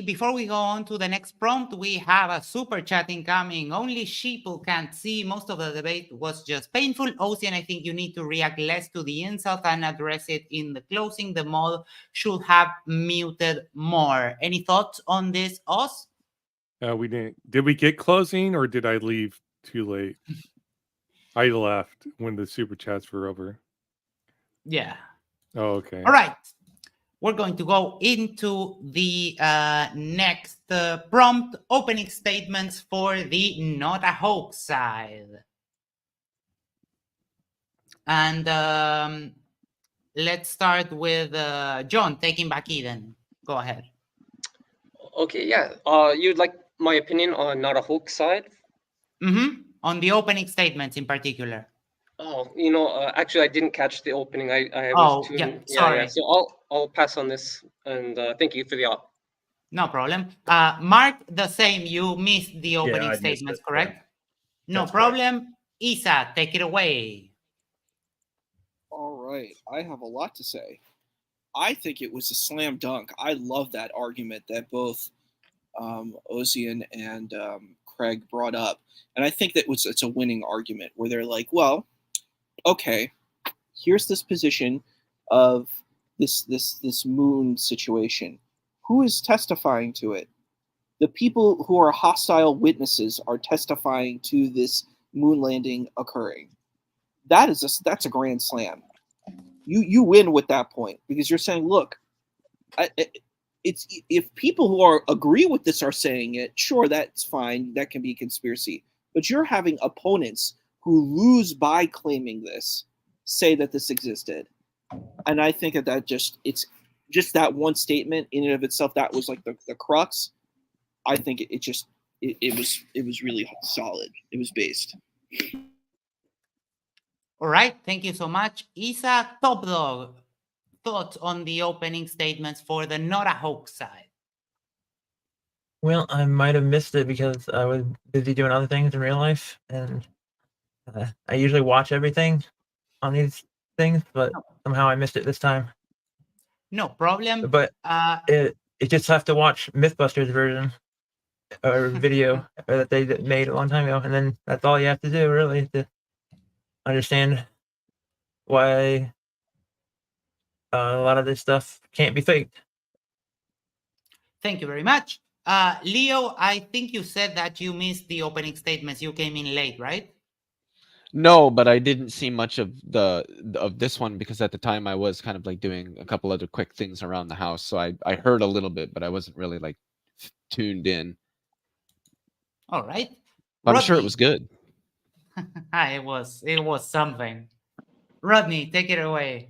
Before we go on to the next prompt, we have a super chat incoming. Only sheeple can't see. Most of the debate was just painful. Ocean, I think you need to react less to the insult and address it in the closing. The mod should have muted more. Any thoughts on this, Oz? We didn't. Did we get closing, or did I leave too late? I left when the super chats were over. Yeah. Oh, okay. All right. We're going to go into the next prompt, opening statements for the Not a Hoax side. And let's start with John, taking back Eden. Go ahead. Okay, yeah. You'd like my opinion on Not a Hoax side? Mm-hmm. On the opening statements in particular. Oh, actually, I didn't catch the opening. I was tuned. Yeah, sorry. Yeah. So I'll pass on this, and thank you for the op. No problem. Mark, the same. You missed the opening I missed statements, it, correct? yeah. No That's problem. Isa, take it away. All right, I have a lot to say. I think it was a slam dunk. I love that argument that both Ozian and Craig brought up, and I think that it's a winning argument where they're like, well, okay, here's this position of this moon situation. Who is testifying to it? The people who are hostile witnesses are testifying to this moon landing occurring. That's a grand slam. You win with that point, because you're saying, look, it's if people who agree with this are saying it, sure, that's fine. That can be conspiracy. But you're having opponents who lose by claiming this say that this existed. And I think that it's just that one statement in and of itself, that was like the crux. I think it was really solid. It was based. All right, thank you so much. Isa, Top Dog, thoughts on the opening statements for the Not a Hoax side? Well, I might have missed it because I was busy doing other things in real life, and I usually watch everything on these things, but somehow I missed it this time. No problem. But it just have to watch MythBusters version or video that they made a long time ago, and then that's all you have to do really to understand why a lot of this stuff can't be faked. Thank you very much. Leo, I think you said that you missed the opening statements. You came in late, right? No, but I didn't see much of this one because at the time I was kind of like doing a couple other quick things around the house. So I heard a little bit, but I wasn't really like tuned in. All right. I'm sure it was good. It was something. Rodney, take it away.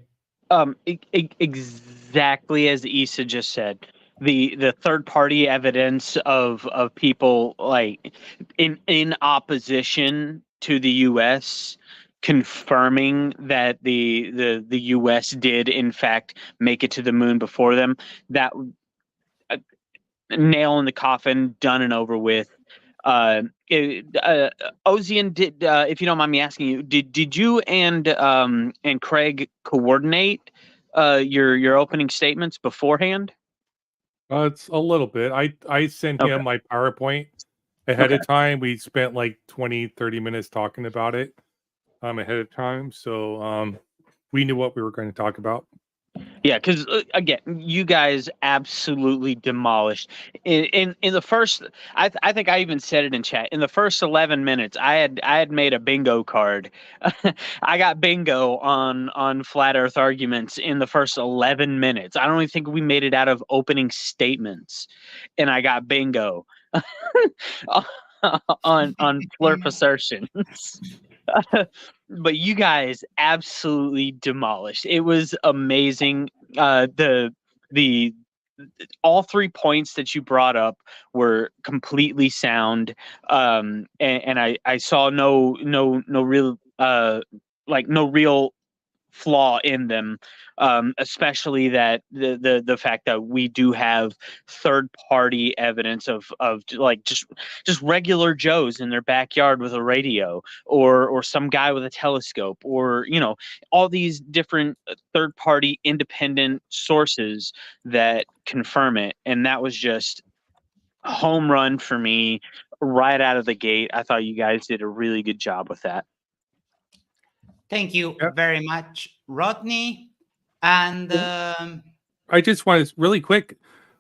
Exactly as Issa just said. The third party evidence of people like in opposition to the U.S. confirming that the U.S. did in fact make it to the moon before them. That nail in the coffin, done and over with. Ozian, did if you don't mind me asking you, did you and Craig coordinate your opening statements beforehand? It's a little bit. I sent him my PowerPoint ahead of time. We spent like 20-30 minutes talking about it ahead of time, so we knew what we were going to talk about. Yeah, because again, you guys absolutely demolished. In the first, I think I even said it in chat. In the first 11 minutes, I had made a bingo card. I got bingo on flat Earth arguments in the first 11 minutes. I don't even think we made it out of opening statements, and I got bingo on flurp assertions. But you guys absolutely demolished. It was amazing. The all 3 points that you brought up were completely sound. And I saw no real no real flaw in them, especially that the fact that we do have third party evidence of like just regular Joes in their backyard with a radio, or some guy with a telescope, or all these different third party independent sources that confirm it. And that was just a home run for me right out of the gate. I thought you guys did a really good job with that. Thank you very much, Rodney. And I just want to really quick.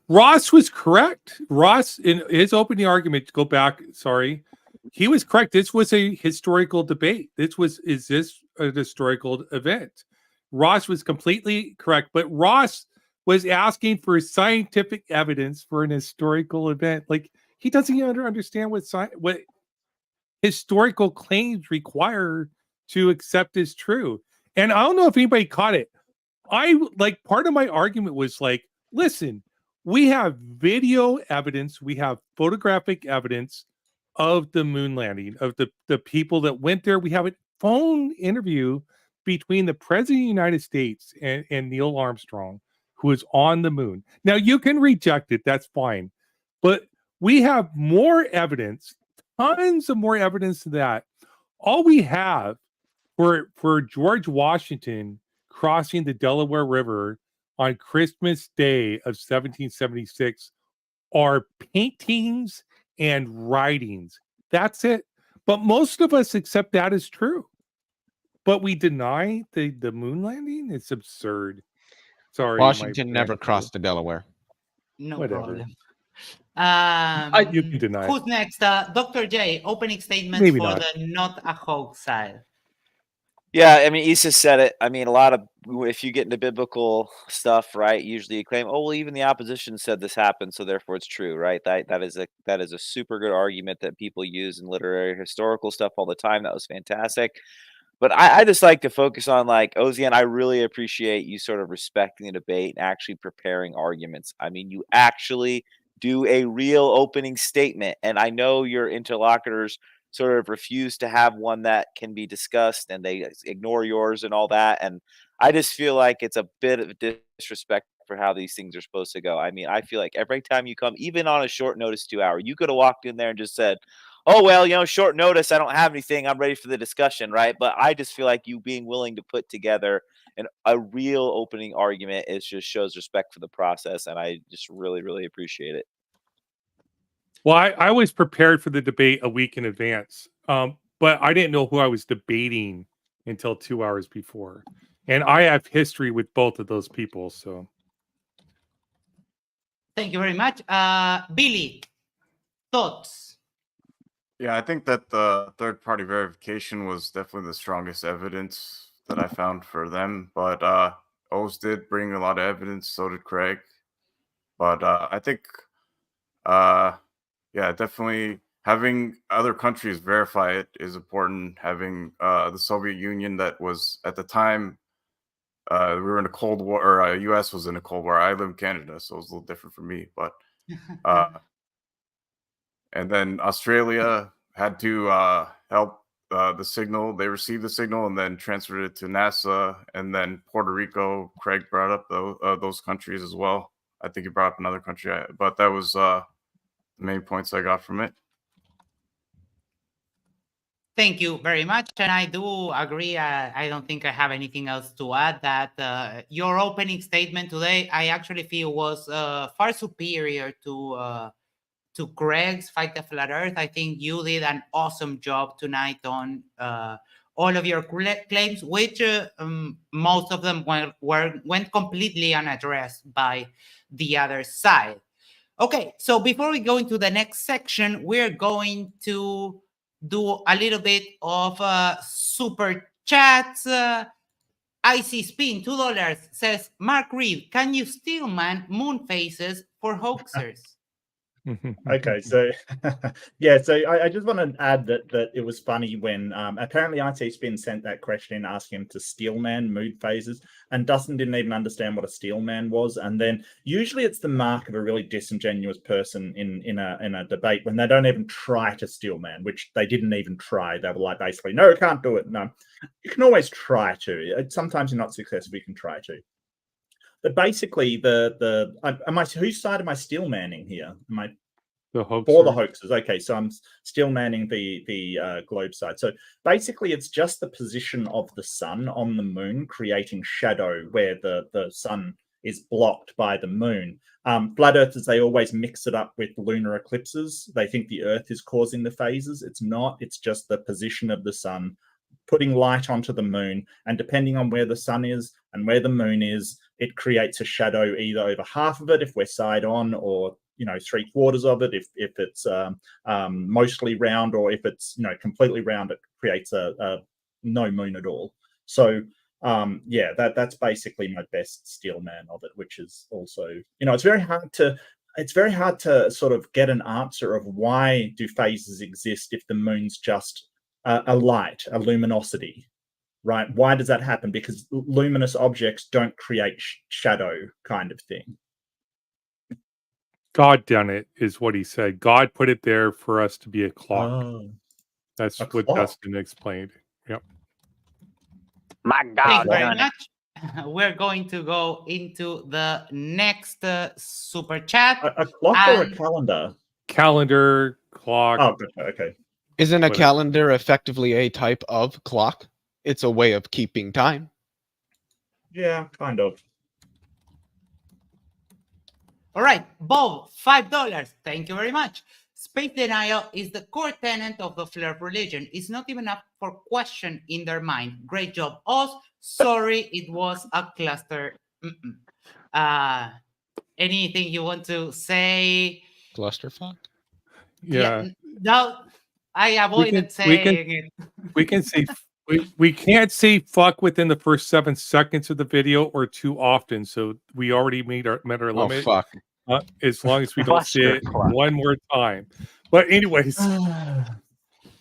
Ross was correct. Ross, in his opening argument, to go back, sorry, he was correct. This was a historical debate. Is this a historical event? Ross was completely correct, but Ross was asking for scientific evidence for an historical event. Like, he doesn't even understand what historical claims require to accept as true. And I don't know if anybody caught it. Part of my argument was like, listen, we have video evidence, we have photographic evidence of the moon landing, of the people that went there. We have a phone interview between the president of the United States and Neil Armstrong, who is on the moon. Now, you can reject it, that's fine. But we have more evidence, tons of more evidence to that. All we have for George Washington crossing the Delaware River on Christmas Day of 1776 are paintings and writings. That's it. But most of us accept that as true. But we deny the moon landing? It's absurd. Sorry. Washington never crossed the Delaware. No Whatever. problem. You can deny Who's it. next? Dr. J, opening statements Maybe for not. the not a hoax side. Yeah, I mean, Issa said it. I mean, a lot of, if you get into biblical stuff, right, usually you claim, oh, well, even the opposition said this happened, so therefore it's true, right? That is a super good argument that people use in literary historical stuff all the time. That was fantastic. But I just like to focus on, like, Ozian, I really appreciate you sort of respecting the debate and actually preparing arguments. I mean, you actually do a real opening statement. And I know your interlocutors sort of refuse to have one that can be discussed, and they ignore yours and all that. And I just feel like it's a bit of disrespect for how these things are supposed to go. I mean, I feel like every time you come, even on a short notice 2 hour, you could have walked in there and just said, oh, well, short notice, I don't have anything, I'm ready for the discussion, right? But I just feel like you being willing to put together a real opening argument, it just shows respect for the process, and I just really, really appreciate it. Well, I was prepared for the debate a week in advance, but I didn't know who I was debating until 2 hours before. And I have history with both of those people, so. Thank you very much. Billy, thoughts? Yeah, I think that the third-party verification was definitely the strongest evidence that I found for them. But Oz did bring a lot of evidence, so did Craig. But I think, yeah, definitely having other countries verify it is important. Having the Soviet Union, that was at the time, we were in a Cold War, or U.S. was in a Cold War. I live in Canada, so it was a little different for me. But and then Australia had to help the signal. They received the signal and then transferred it to NASA. And then Puerto Rico, Craig brought up those countries as well. I think he brought up another country, but that was the main points I got from it. Thank you very much. And I do agree. I don't think I have anything else to add. That your opening statement today, I actually feel was far superior to Craig's Fight the Flat Earth. I think you did an awesome job tonight on all of your claims, which most of them went completely unaddressed by the other side. Okay, so before we go into the next section, we're going to do a little bit of super chats. IC Spin, $2 says, Mark Reed, can you still man moon phases for hoaxers? Okay, so yeah, so I just want to add that it was funny when apparently IT Spin sent that question asking him to steelman mood phases, and Dustin didn't even understand what a steelman was. And then usually it's the mark of a really disingenuous person in a debate when they don't even try to steelman, which they didn't even try. They were like basically, no, can't do it. No, you can always try to. Sometimes you're not successful, you can try to. But basically, whose side am I steel manning here? Am I the hoaxer? For the hoaxers? Okay, so I'm steel manning the globe side. So basically, it's just the position of the sun on the moon creating shadow where the sun is blocked by the moon. Flat earthers, they always mix it up with lunar eclipses. They think the Earth is causing the phases. It's not. It's just the position of the sun putting light onto the moon, and depending on where the sun is and where the moon is, it creates a shadow either over half of it if we're side on, or 3/4 of it if it's mostly round, or if it's completely round, it creates a no moon at all. So yeah, that's basically my best steel man of it, which is also it's very hard to sort of get an answer of why do phases exist if the moon's just a light, a luminosity, right? Why does that happen? Because luminous objects don't create shadow, kind of thing. God done it, is what he said. God put it there for us to be a clock. Oh, That's what Dustin explained. Yep. My Thank God, you very done it. much. We're going to go into the next super chat. A clock or a calendar? Calendar, clock. Oh, okay. Isn't a Whatever. calendar effectively a type of clock? It's a way of keeping time. Yeah, kind of. All right, Bob, $5. Thank you very much. Space denial is the core tenet of the Flirt religion. It's not even up for question in their mind. Great job, Oz. Sorry, it was a cluster. Anything you want to say? Clusterfuck? Yeah. No, I avoided saying it. We can say we can't say fuck within the first 7 seconds of the video or too often. So we already met our limit. Oh, fuck. As long as we don't say it one more time. But anyways.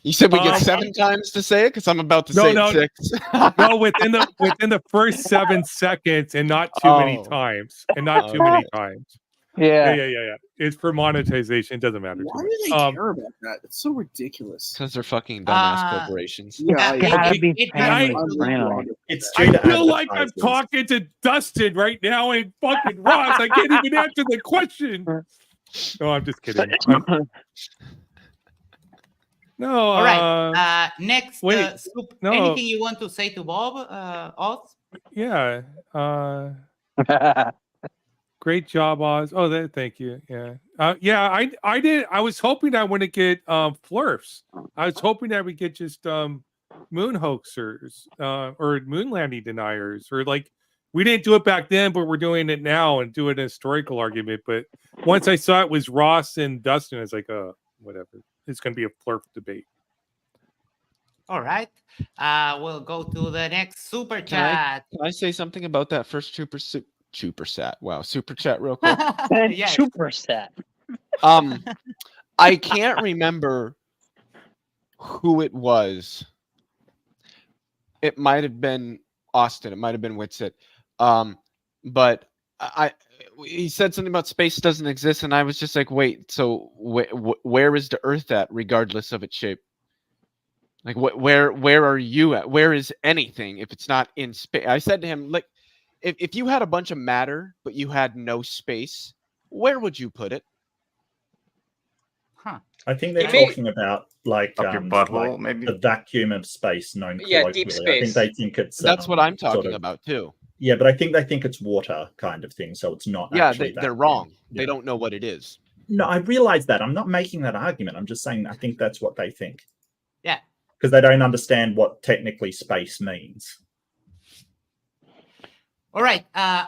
You said we get 7 times to say it? Because I'm about to say it 6. No, within the first 7 seconds, and not too many times. And not too many times. Yeah. It's for monetization. It doesn't matter. Why do they care about that? It's so ridiculous. Because they're fucking dumbass corporations. Yeah, it's I feel like I'm talking to Dustin right now and fucking Ross. I can't even answer the question. No, I'm just kidding. No. All right. Next, wait, no. Anything you want to say to Bob, Oz? Yeah. Great job, Oz. Oh, thank you. Yeah. I did. I was hoping I wouldn't get flurfs. I was hoping that we get just moon hoaxers or moon landing deniers, or like we didn't do it back then, but we're doing it now and doing a historical argument. But once I saw it was Ross and Dustin, I was like, whatever. It's going to be a flurf debate. All right. We'll go to the next super chat. Can I say something about that first super chat? Wow, super chat real quick. Yes. Super set. I can't remember who it was. It might have been Austin. It might have been Whitsitt. But he said something about space doesn't exist, and I was just like, wait, so where is the Earth at, regardless of its shape? Like, where are you at? Where is anything if it's not in space? I said to him, like, if you had a bunch of matter but you had no space, where would you put it? Huh. I think they're talking about like up your butthole, like maybe the vacuum of space known Yeah, deep colloquially. I think space. they think it's That's what I'm sort talking of- about too. Yeah, but I think they think it's water kind of thing, so it's not. Yeah, actually they're vacuum. wrong. Yeah. They don't know what it is. No, I realize that. I'm not making that argument. I'm just saying I think that's what they think. Yeah. because they don't understand what technically space means. All right.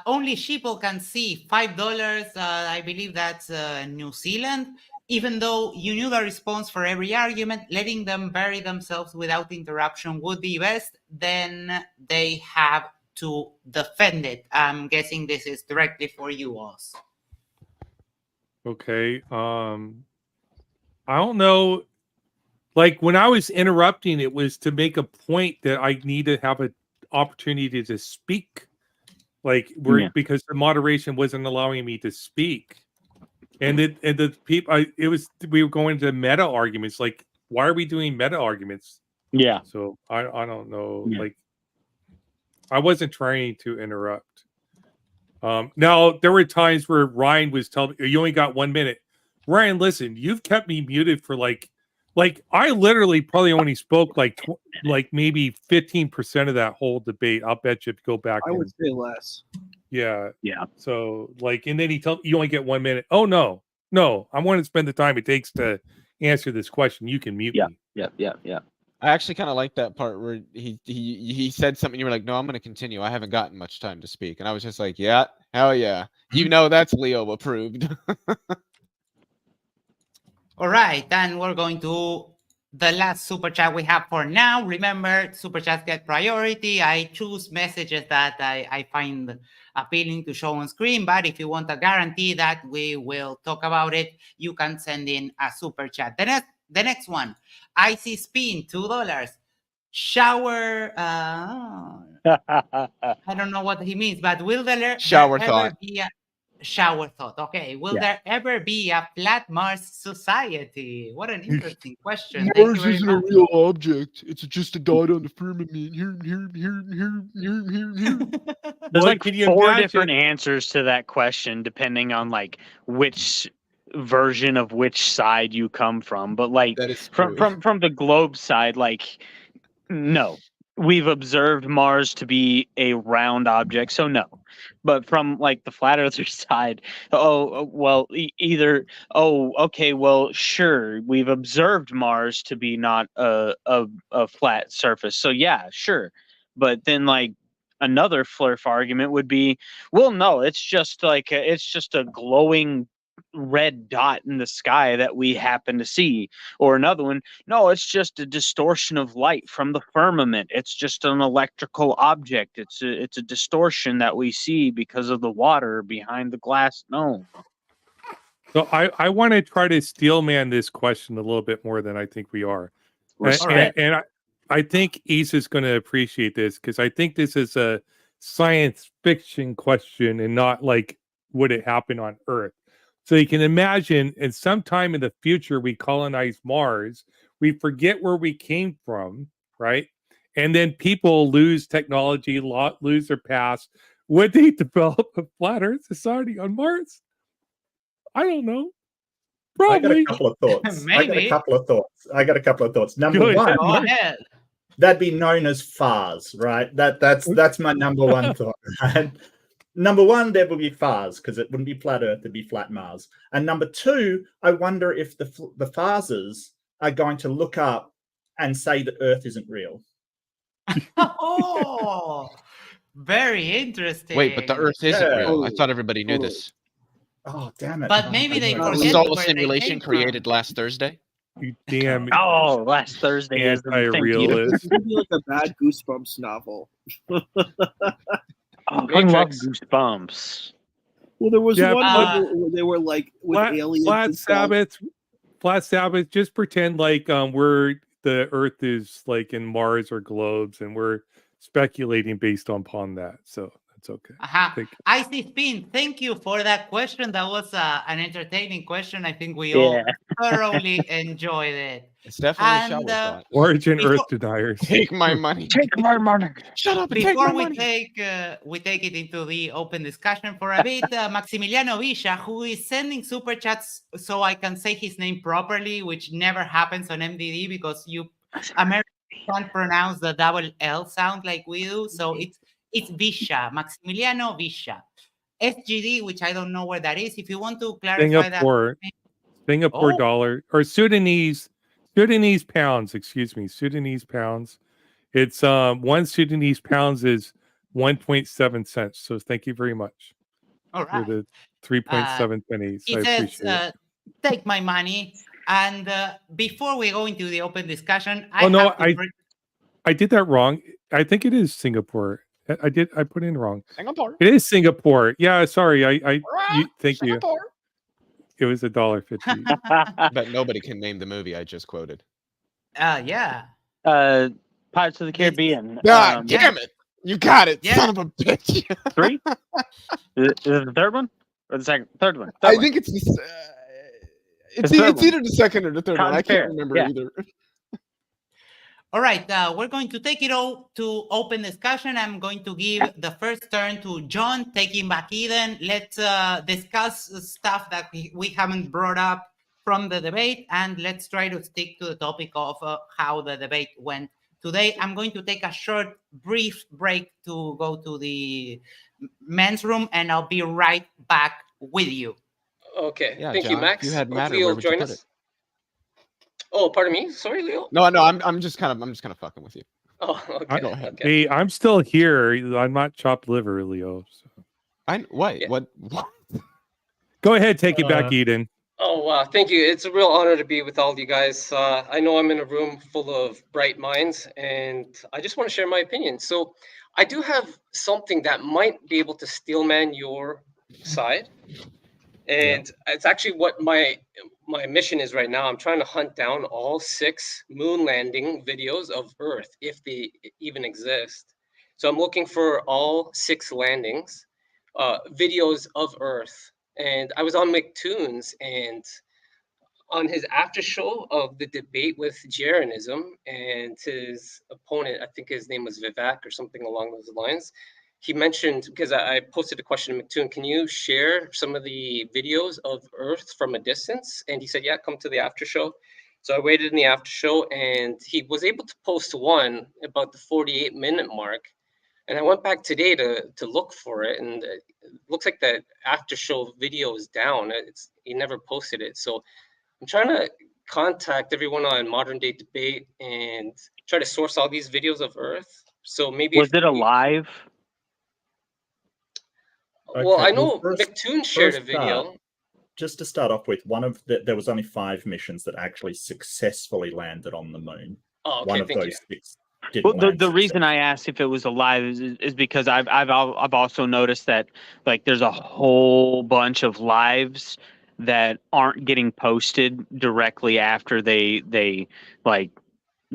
Only sheeple can see $5. I believe that's New Zealand. Even though you knew the response for every argument, letting them bury themselves without interruption would be best. Then they have to defend it. I'm guessing this is directly for you, Oz. Okay. I don't know. Like when I was interrupting, it was to make a point that I need to have an opportunity to speak. Like because the moderation wasn't allowing me to speak. And the people, we were going to meta arguments. Like, why are we doing meta arguments? Yeah. So I don't know. Yeah. Like, I wasn't trying to interrupt. Now there were times where Ryan was telling me, "You only got 1 minute." Ryan, listen, you've kept me muted for like I literally probably only spoke like maybe 15% of that whole debate. I'll bet you to go back. I would say less. Yeah. Yeah. So and then he told you only get 1 minute. Oh no, I want to spend the time it takes to answer this question. You can mute me. Yeah. I actually kind of like that part where he said something. You were like, "No, I'm going to continue. I haven't gotten much time to speak," and I was just like, "Yeah, hell yeah, you know that's Leo approved." All right, and we're going to the last super chat we have for now. Remember, super chats get priority. I choose messages that I find appealing to show on screen, but if you want a guarantee that we will talk about it, you can send in a super chat. The next one, Icy Spin, $2. Shower. I don't know what he means, but will there Shower ever thought. be a shower thought? Okay. Will there ever be a flat Mars society? What an interesting question. Thank you Mars very isn't a much. real object. It's just a dot on the firmament. Here. There's Well, like can you 4 imagine- different answers to that question, depending on like which version of which side you come from. But like That is from the globe side, like no, we've observed Mars to be a round object, so no. But from like the flat earther side, okay, well, sure, we've observed Mars to be not a flat surface, so yeah, sure. But then like another flurf argument would be, well, no, it's just a glowing red dot in the sky that we happen to see. Or another one, no, it's just a distortion of light from the firmament. It's just an electrical object. It's a distortion that we see because of the water behind the glass dome. So I want to try to steelman this question a little bit more than I think we are. And I think Ace is going to appreciate this because I think this is a science fiction question and not like would it happen on Earth. So you can imagine, and sometime in the future, we colonize Mars. We forget where we came from, right? And then people lose technology, lose their past. Would they develop a flat Earth society on Mars? I don't know. Probably. I got a couple of thoughts. Maybe. I got a couple of thoughts. Number Good. one, Go ahead. that'd be known as FARS, right? That's my number one thought. Right? Number one, there would be FARS because it wouldn't be flat Earth; it'd be flat Mars. And number two, I wonder if the FARSers are going to look up and say that Earth isn't real. Oh, very interesting. Wait, but the Earth isn't Yeah. real. I thought everybody knew this. Oh, damn it! But maybe they Was forget this all a where they simulation came from. created last Thursday? You damn Oh, last Thursday is the thank you. anti-realist. It would be like a bad Goosebumps novel. Oh, I love Matrix. Goosebumps. Well, there was Yeah, one but- where they were like with aliens. Flat and stuff. Sabbath. Just pretend like we're the Earth is like in Mars or globes, and we're speculating based upon that. So that's okay. Thank you. Icy Spin, thank you for that question. That was an entertaining question. I think we all thoroughly enjoyed it. It's definitely a And, shower thought. Origin before- Earth deniers. Take my money. Take my money. Shut up and take Before my we money. take it into the open discussion for a bit, Maximiliano Villa, who is sending super chats so I can say his name properly, which never happens on MDD because you Americans can't pronounce the double L sound like we do. So it's Villa, Maximiliano Villa. SGD, which I don't know where that is. If you want to clarify that. Singapore Oh. dollar or Sudanese Sudanese pounds, excuse me, Sudanese pounds. It's 1 Sudanese pounds is 1.7 cents. So thank you very much All for right. the 3.7 pennies. He I says, appreciate it. take my money. And before we go into the open discussion, I did that wrong. I think it is Singapore. I put in wrong. Singapore. It is Singapore. Yeah, sorry. Thank you. Singapore. It was $1.50. But nobody can name the movie I just quoted. Yeah. Pirates of the Caribbean. God damn it! You got it, Yeah. son of a bitch. 3? Is it the third one or the second? Third one. I think it's it's either the second or the third one. Cotton I can't Fair, remember yeah. either. All right, we're going to take it all to open discussion. I'm going to give the first turn to John, taking back Eden. Let's discuss stuff that we haven't brought up from the debate, and let's try to stick to the topic of how the debate went today. I'm going to take a short, brief break to go to the men's room, and I'll be right back with you. Okay. Yeah, Thank you, John, Max. if you had matter, Hopefully where you'll would you join put us. it? Oh, pardon me. Sorry, Leo. No, I'm just kind of fucking with you. Oh, okay. Go ahead. Hey, I'm still here. I'm not chopped liver, Leo. So. What? Yeah. What? Go ahead, take it back, Eden. Oh, wow. Thank you. It's a real honor to be with all you guys. I know I'm in a room full of bright minds, and I just want to share my opinion. So I do have something that might be able to steelman your side. And it's actually what my mission is right now. I'm trying to hunt down all 6 moon landing videos of Earth, if they even exist. So I'm looking for all 6 landings, videos of Earth. And I was on McToon's, and on his after show of the debate with Jeranism, and his opponent, I think his name was Vivek or something along those lines, he mentioned, because I posted a question to McToon, can you share some of the videos of Earth from a distance? And he said, yeah, come to the after show. So I waited in the after show, and he was able to post one about the 48-minute mark. And I went back today to look for it, and it looks like that after show video is down. He never posted it. So I'm trying to contact everyone on Modern Day Debate and try to source all these videos of Earth. So maybe Was it alive? Well, Okay, I know well, McToon shared a first video. Just to start off with, there was only 5 missions that actually successfully landed on the moon. Oh, okay, One of thank those you. 6 didn't Well, land the reason I asked if it was alive is because I've also noticed that like there's a whole bunch of lives that aren't getting posted directly after they like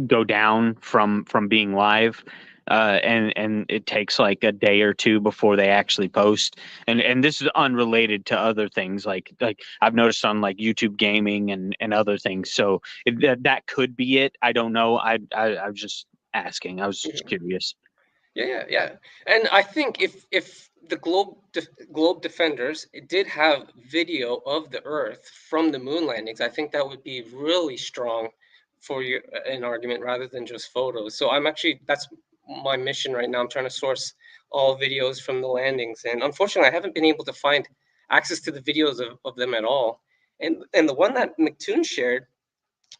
go down from being live. And it takes like a day or two before they actually post, and this is unrelated to other things like I've noticed on like YouTube gaming and other things. So that could be it. I don't know. I was just asking. I was just curious. Yeah. And I think if the Globe Defenders did have video of the Earth from the moon landings, I think that would be really strong for an argument rather than just photos. So that's my mission right now. I'm trying to source all videos from the landings, and unfortunately, I haven't been able to find access to the videos of them at all. And the one that McToon shared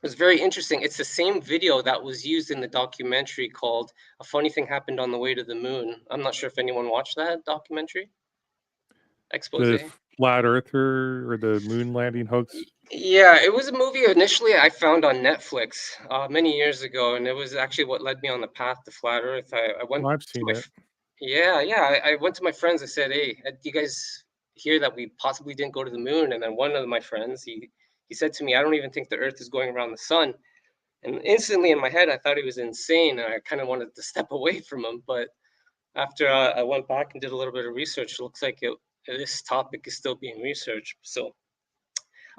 was very interesting. It's the same video that was used in the documentary called "A Funny Thing Happened on the Way to the Moon." I'm not sure if anyone watched that documentary. Expose. The flat earther or the moon landing hoax. Yeah, it was a movie initially I found on Netflix many years ago, and it was actually what led me on the path to flat Earth. I went. I've seen it. Yeah. I went to my friends. I said, "Hey, do you guys hear that we possibly didn't go to the moon?" And then one of my friends, he said to me, "I don't even think the Earth is going around the sun." And instantly in my head, I thought he was insane, and I kind of wanted to step away from him. But after I went back and did a little bit of research, it looks like this topic is still being researched. So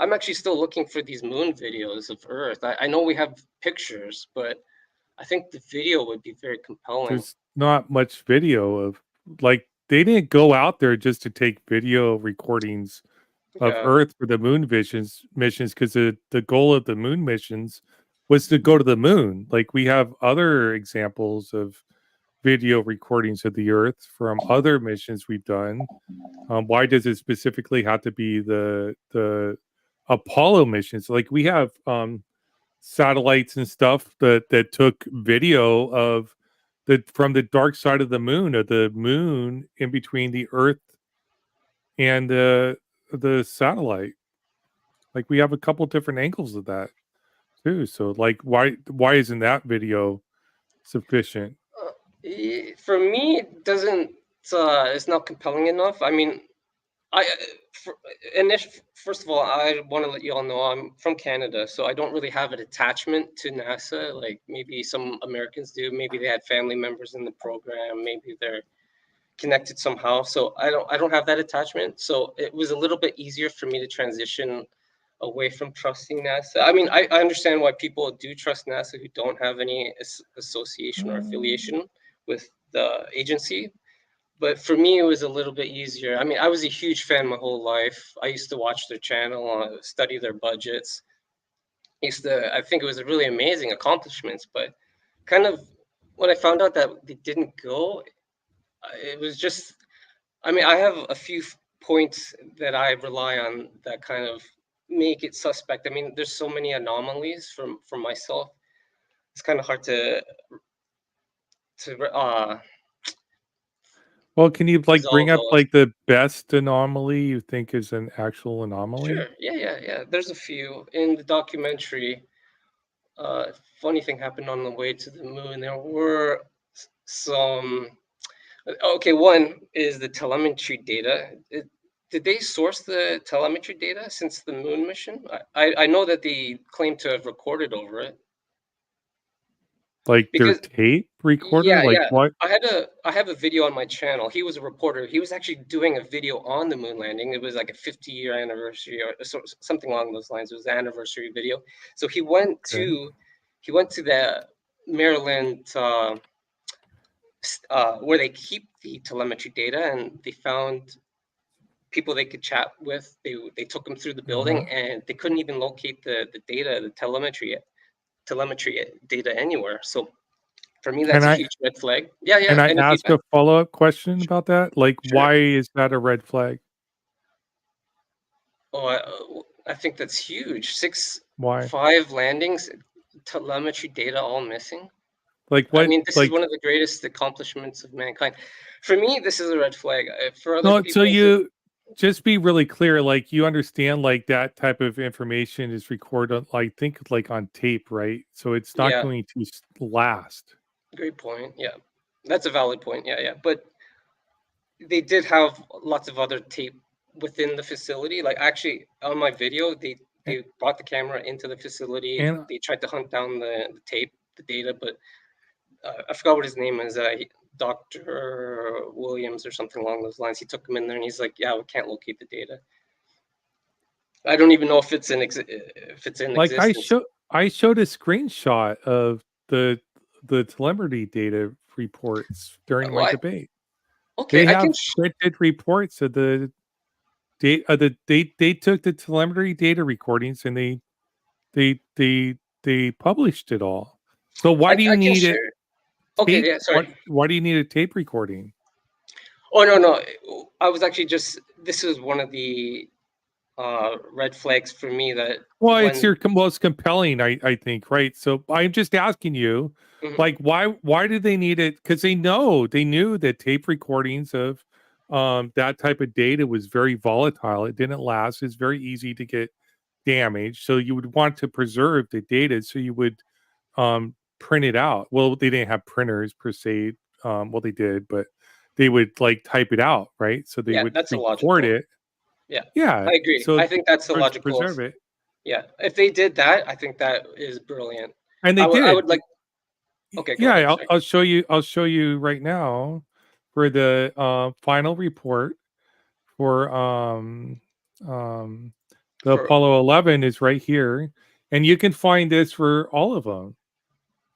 I'm actually still looking for these moon videos of Earth. I know we have pictures, but I think the video would be very compelling. There's not much video of like they didn't go out there just to take video recordings of Earth for the moon missions because the goal of the moon missions was to go to the moon. Like we have other examples of video recordings of the Earth from other missions we've done. Why does it specifically have to be the Apollo missions? Like we have satellites and stuff that took video of from the dark side of the moon in between the Earth and the satellite. Like we have a couple different angles of that too. So like why isn't that video sufficient? For me, it doesn't. It's not compelling enough. I mean, first of all, I want to let you all know I'm from Canada, so I don't really have an attachment to NASA like maybe some Americans do. Maybe they had family members in the program. Maybe they're connected somehow. So I don't have that attachment. So it was a little bit easier for me to transition away from trusting NASA. I mean, I understand why people do trust NASA who don't have any association or affiliation with the agency. But for me, it was a little bit easier. I mean, I was a huge fan my whole life. I used to watch their channel, study their budgets. I think it was a really amazing accomplishments. But kind of when I found out that they didn't go, it was just, I mean, I have a few points that I rely on that kind of make it suspect. I mean, there's so many anomalies from myself. It's kind of hard to well, can you like bring up like the best anomaly you think is an actual anomaly? Sure. Yeah. There's a few in the documentary. Funny thing happened on the way to the moon. There were some. Okay, one is the telemetry data. Did they source the telemetry data since the moon mission? I know that they claim to have recorded over it. Like their tape recorder? Yeah. What? I have a video on my channel. He was a reporter. He was actually doing a video on the moon landing. It was like a 50-year anniversary or something along those lines. It was an anniversary video. So he went to the Maryland where they keep the telemetry data, and they found people they could chat with. They took them through the building, and they couldn't even locate the data, the telemetry data anywhere. So for me, that's a huge red flag. Yeah. Can I ask a follow-up question about that? Like, why is that a red flag? Oh, I think that's huge. Why? 5 landings, telemetry data all missing. Like what? I mean, this is one of the greatest accomplishments of mankind. For me, this is a red flag. For other people, so you just be really clear. Like you understand, like that type of information is recorded. Like think like on tape, right? So it's not going to last. Great point. Yeah, that's a valid point. Yeah. But they did have lots of other tape within the facility. Like actually, on my video, they brought the camera into the facility. And they tried to hunt down the tape, the data, but I forgot what his name is. Dr. Williams or something along those lines. He took him in there and he's like, "Yeah, we can't locate the data." I don't even know if it's in like existence. I showed a screenshot of the telemetry data reports during my debate. Okay, they have scripted reports of the date. They took the telemetry data recordings and they published it all. So why do you need it? Okay, yeah, sorry. Why do you need a tape recording? Oh no! I was actually this is one of the red flags for me that. Well, it's your most compelling, I think, right? So I'm just asking you, like, why do they need it? Because they knew that tape recordings of that type of data was very volatile. It didn't last. It's very easy to get damaged. So you would want to preserve the data. So you would print it out. Well, they didn't have printers per se. Well, they did, but they would like type it out, right? So they would record it. Yeah, I agree. So I think that's the logical. Preserve it. Yeah, if they did that, I think that is brilliant. And they did. I would like. Okay. Yeah, I'll show you. I'll show you right now for the final report for the Apollo 11 is right here, and you can find this for all of them.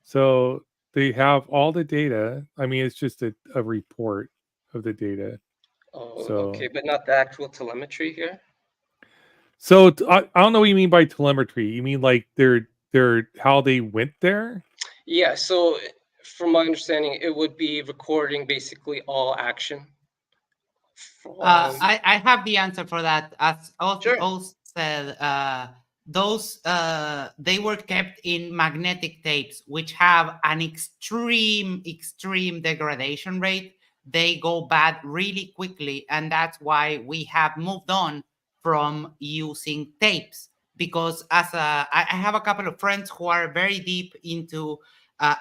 So they have all the data. I mean, it's just a report of the data. Oh, okay, but not the actual telemetry here. So I don't know what you mean by telemetry. You mean like their how they went there? Yeah. So from my understanding, it would be recording basically all action. I have the answer for that. As also said, those they were kept in magnetic tapes, which have an extreme degradation rate. They go bad really quickly, and that's why we have moved on from using tapes. Because I have a couple of friends who are very deep into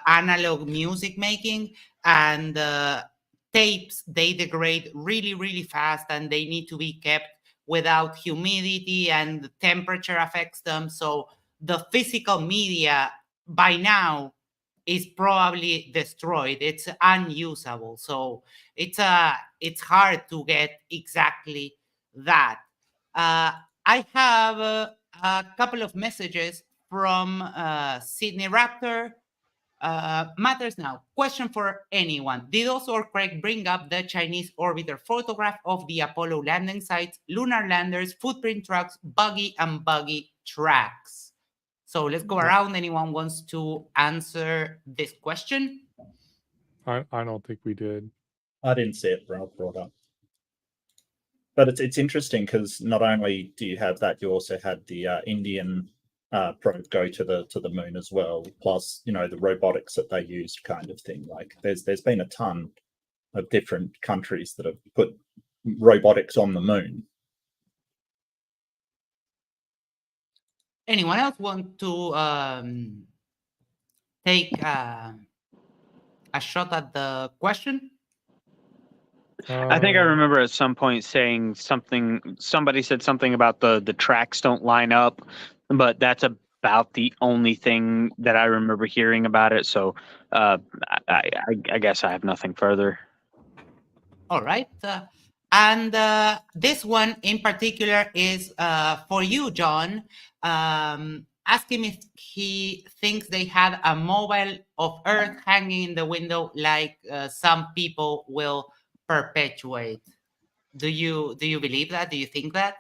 analog music making, and tapes, they degrade really fast, and they need to be kept without humidity, and the temperature affects them. So the physical media by now is probably destroyed. It's unusable. So it's hard to get exactly that. I have a couple of messages from Sydney Raptor. Matters now. Question for anyone. Did Oz or Craig bring up the Chinese orbiter photograph of the Apollo landing sites, lunar landers, footprint trucks, buggy and buggy tracks? So let's go around. Anyone wants to answer this question? I don't think we did. I didn't see it brought up. But it's interesting because not only do you have that, you also had the Indian probe go to the moon as well. Plus, the robotics that they used, kind of thing. Like there's been a ton of different countries that have put robotics on the moon. Anyone else want to take a shot at the question? I think I remember at some point saying something. Somebody said something about the tracks don't line up, but that's about the only thing that I remember hearing about it. So I guess I have nothing further. All right. And this one in particular is for you, John. Ask him if he thinks they had a mobile of Earth hanging in the window like some people will perpetuate. Do you believe that? Do you think that?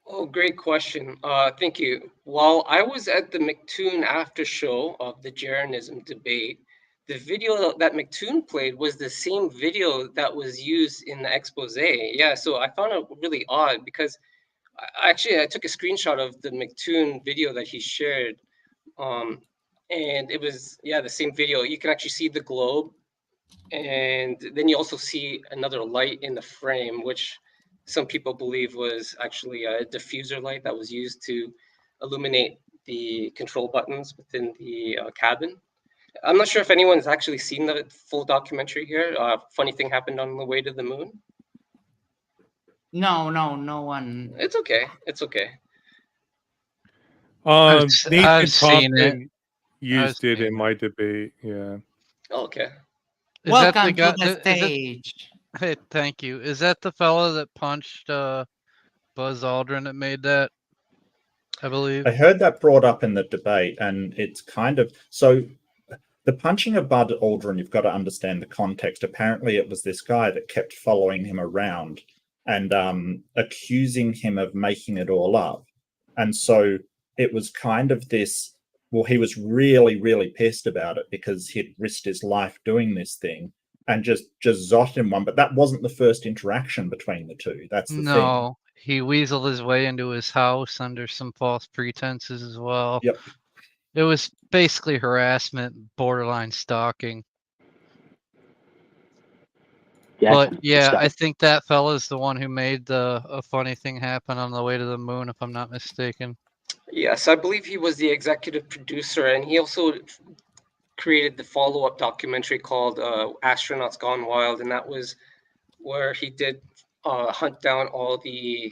Oh, great question. Thank you. While I was at the McToon after show of the Jeranism debate, the video that McToon played was the same video that was used in the expose. Yeah, so I found it really odd because I took a screenshot of the McToon video that he shared, and it was the same video. You can actually see the globe, and then you also see another light in the frame, which some people believe was actually a diffuser light that was used to illuminate the control buttons within the cabin. I'm not sure if anyone's actually seen the full documentary here. Funny thing happened on the way to the moon. No one. It's okay. It's okay. Nathan I've seen Thompson it. used it in my debate. Yeah. Okay. Is Welcome that to the stage. Hey, thank you. Is that the fellow that punched Buzz Aldrin that made that? I believe. I heard that brought up in the debate, and it's kind of so. The punching of Bud Aldrin, you've got to understand the context. Apparently, it was this guy that kept following him around and accusing him of making it all up. And so it was kind of this, well, he was really, really pissed about it because he'd risked his life doing this thing and just zot him one. But that wasn't the first interaction between the two. That's the thing. No, he weaseled his way into his house under some false pretenses as well. Yep. It was basically harassment, borderline stalking. Yeah, But yeah, I think that fella's the one who made a funny thing happen on the way to the moon, if I'm not mistaken. Yes, I believe he was the executive producer, and he also created the follow-up documentary called Astronauts Gone Wild, and that was where he did hunt down all the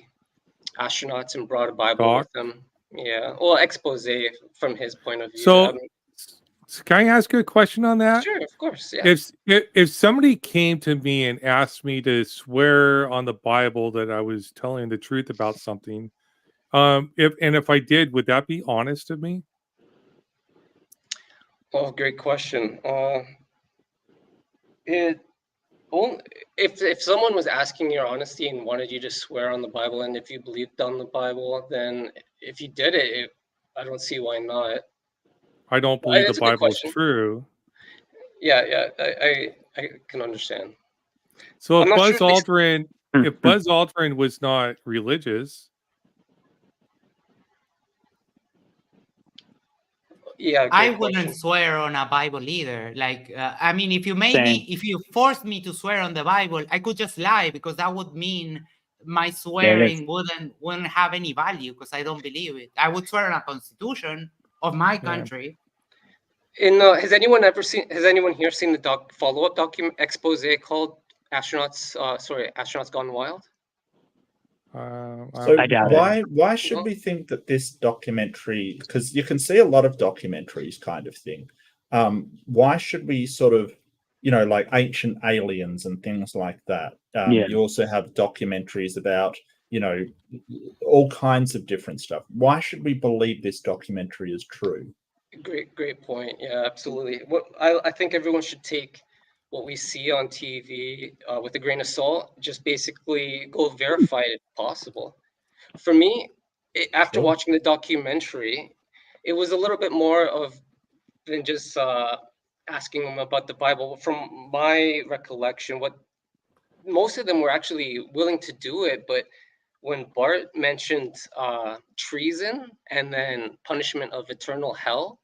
astronauts and brought a Bible with him. Yeah, well, expose from his point of view. So, can I ask you a question on that? Sure, of course. Yeah. If somebody came to me and asked me to swear on the Bible that I was telling the truth about something, if I did, would that be honest of me? Oh, great question. If someone was asking your honesty and wanted you to swear on the Bible, and if you believed on the Bible, then if you did it, I don't see why not. I don't believe That's the a good Bible is question. true. Yeah, I can understand. So I'm if not Buzz sure if Aldrin, if Buzz Aldrin was not religious, Yeah, I great wouldn't question. swear on a Bible either. Like, I mean, if you made Same. me, if you forced me to swear on the Bible, I could just lie because that would mean my swearing wouldn't have any value because I don't believe it. I would swear on a constitution of my country. Has anyone ever seen? Has anyone here seen the follow-up document expose called "Astronauts"? Astronauts Gone Wild. So I doubt why should we think that this documentary, because you can see a lot of documentaries kind of thing, why should we sort of, like Ancient Aliens and things like that? You also have documentaries about, all kinds of different stuff. Why should we believe this documentary is true? Great point. Yeah, absolutely. I think everyone should take what we see on TV with a grain of salt. Just basically go verify it if possible. For me, after watching the documentary, it was a little bit more than just asking them about the Bible. From my recollection, what most of them were actually willing to do it, but when Bart mentioned treason and then punishment of eternal hell,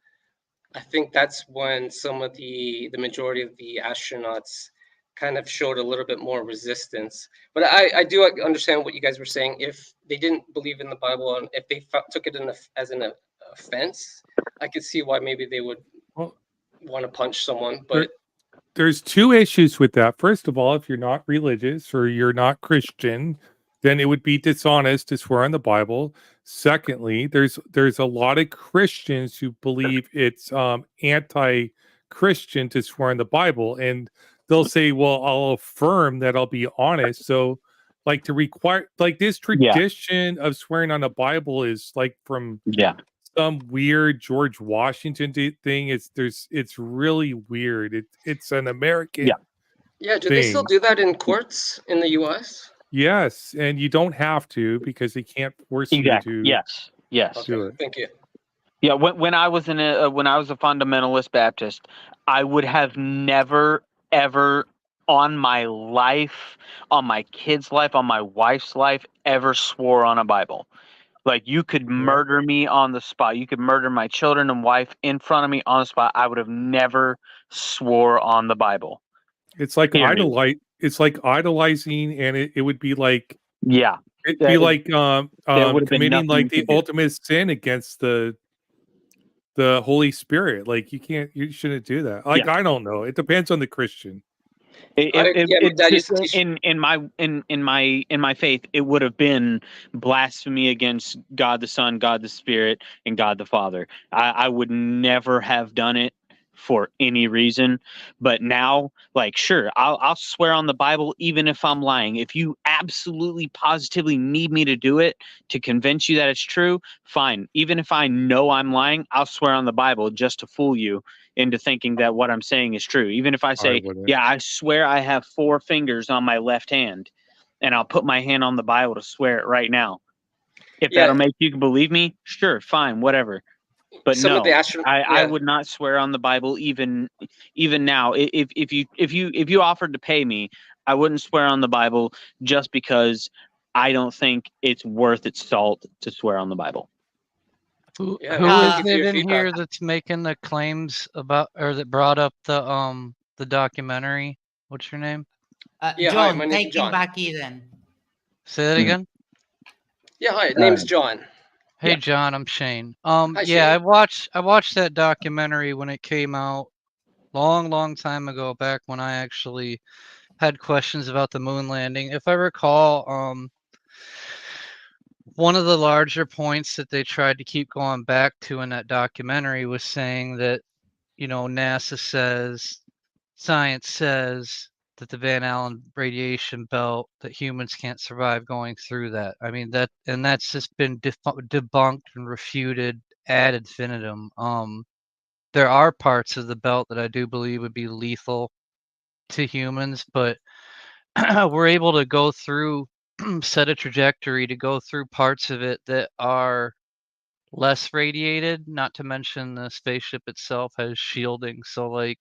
I think that's when some of the majority of the astronauts kind of showed a little bit more resistance. But I do understand what you guys were saying. If they didn't believe in the Bible and if they took it as an offense, I could see why maybe they would want to punch someone. But there's two issues with that. First of all, if you're not religious or you're not Christian, then it would be dishonest to swear on the Bible. Secondly, there's a lot of Christians who believe it's anti-Christian to swear on the Bible, and they'll say, "Well, I'll affirm that I'll be honest." So, like to require like this tradition of swearing on the Bible is like from some weird George Washington thing. It's really weird. It's an American yeah, do they still thing. do that in courts in the U.S.? Yes, and you don't have to because they can't force you to. Yes. Do it. Thank you. Yeah, when I was when I was a fundamentalist Baptist, I would have never ever on my life, on my kid's life, on my wife's life, ever swore on a Bible. Like you could murder me on the spot. You could murder my children and wife in front of me on the spot. I would have never swore on the Bible. It's like Period. It's like idolizing, and it would be like it'd Yeah, be like there would have been committing nothing like you the could do. ultimate sin against the Holy Spirit. Like you shouldn't do that. Like I don't know. It depends on the Christian. My dad used to teach. In my faith, it would have been blasphemy against God the Son, God the Spirit, and God the Father. I would never have done it for any reason, but now, like, sure, I'll swear on the Bible even if I'm lying. If you absolutely positively need me to do it to convince you that it's true, fine. Even if I know I'm lying, I'll swear on the Bible just to fool you into thinking that what I'm saying is true. Even if I say, yeah, I swear I have 4 fingers on my left hand, and I'll put my hand on the Bible to swear it right now. If that'll make you believe me, sure, fine, whatever. But Some no, of the astronauts. I would not swear on the Bible even now. If you offered to pay me, I wouldn't swear on the Bible just because I don't think it's worth its salt to swear on the Bible. Who Yeah, is thank you for it your in feedback. here that's making the claims about, or that brought up the documentary? What's your name? Yeah, hi, John, my name's Taking John. Back Eden. Say that again. Yeah, hi, name's John. Hey John, I'm Shane. Hi, Yeah, Shane. I watched that documentary when it came out long time ago, back when I actually had questions about the moon landing. If I recall, one of the larger points that they tried to keep going back to in that documentary was saying that, NASA says, science says that the Van Allen radiation belt, that humans can't survive going through that. I mean, that's just been debunked and refuted ad infinitum. There are parts of the belt that I do believe would be lethal to humans, but we're able to go through, set a trajectory to go through parts of it that are less radiated, not to mention the spaceship itself has shielding. So like,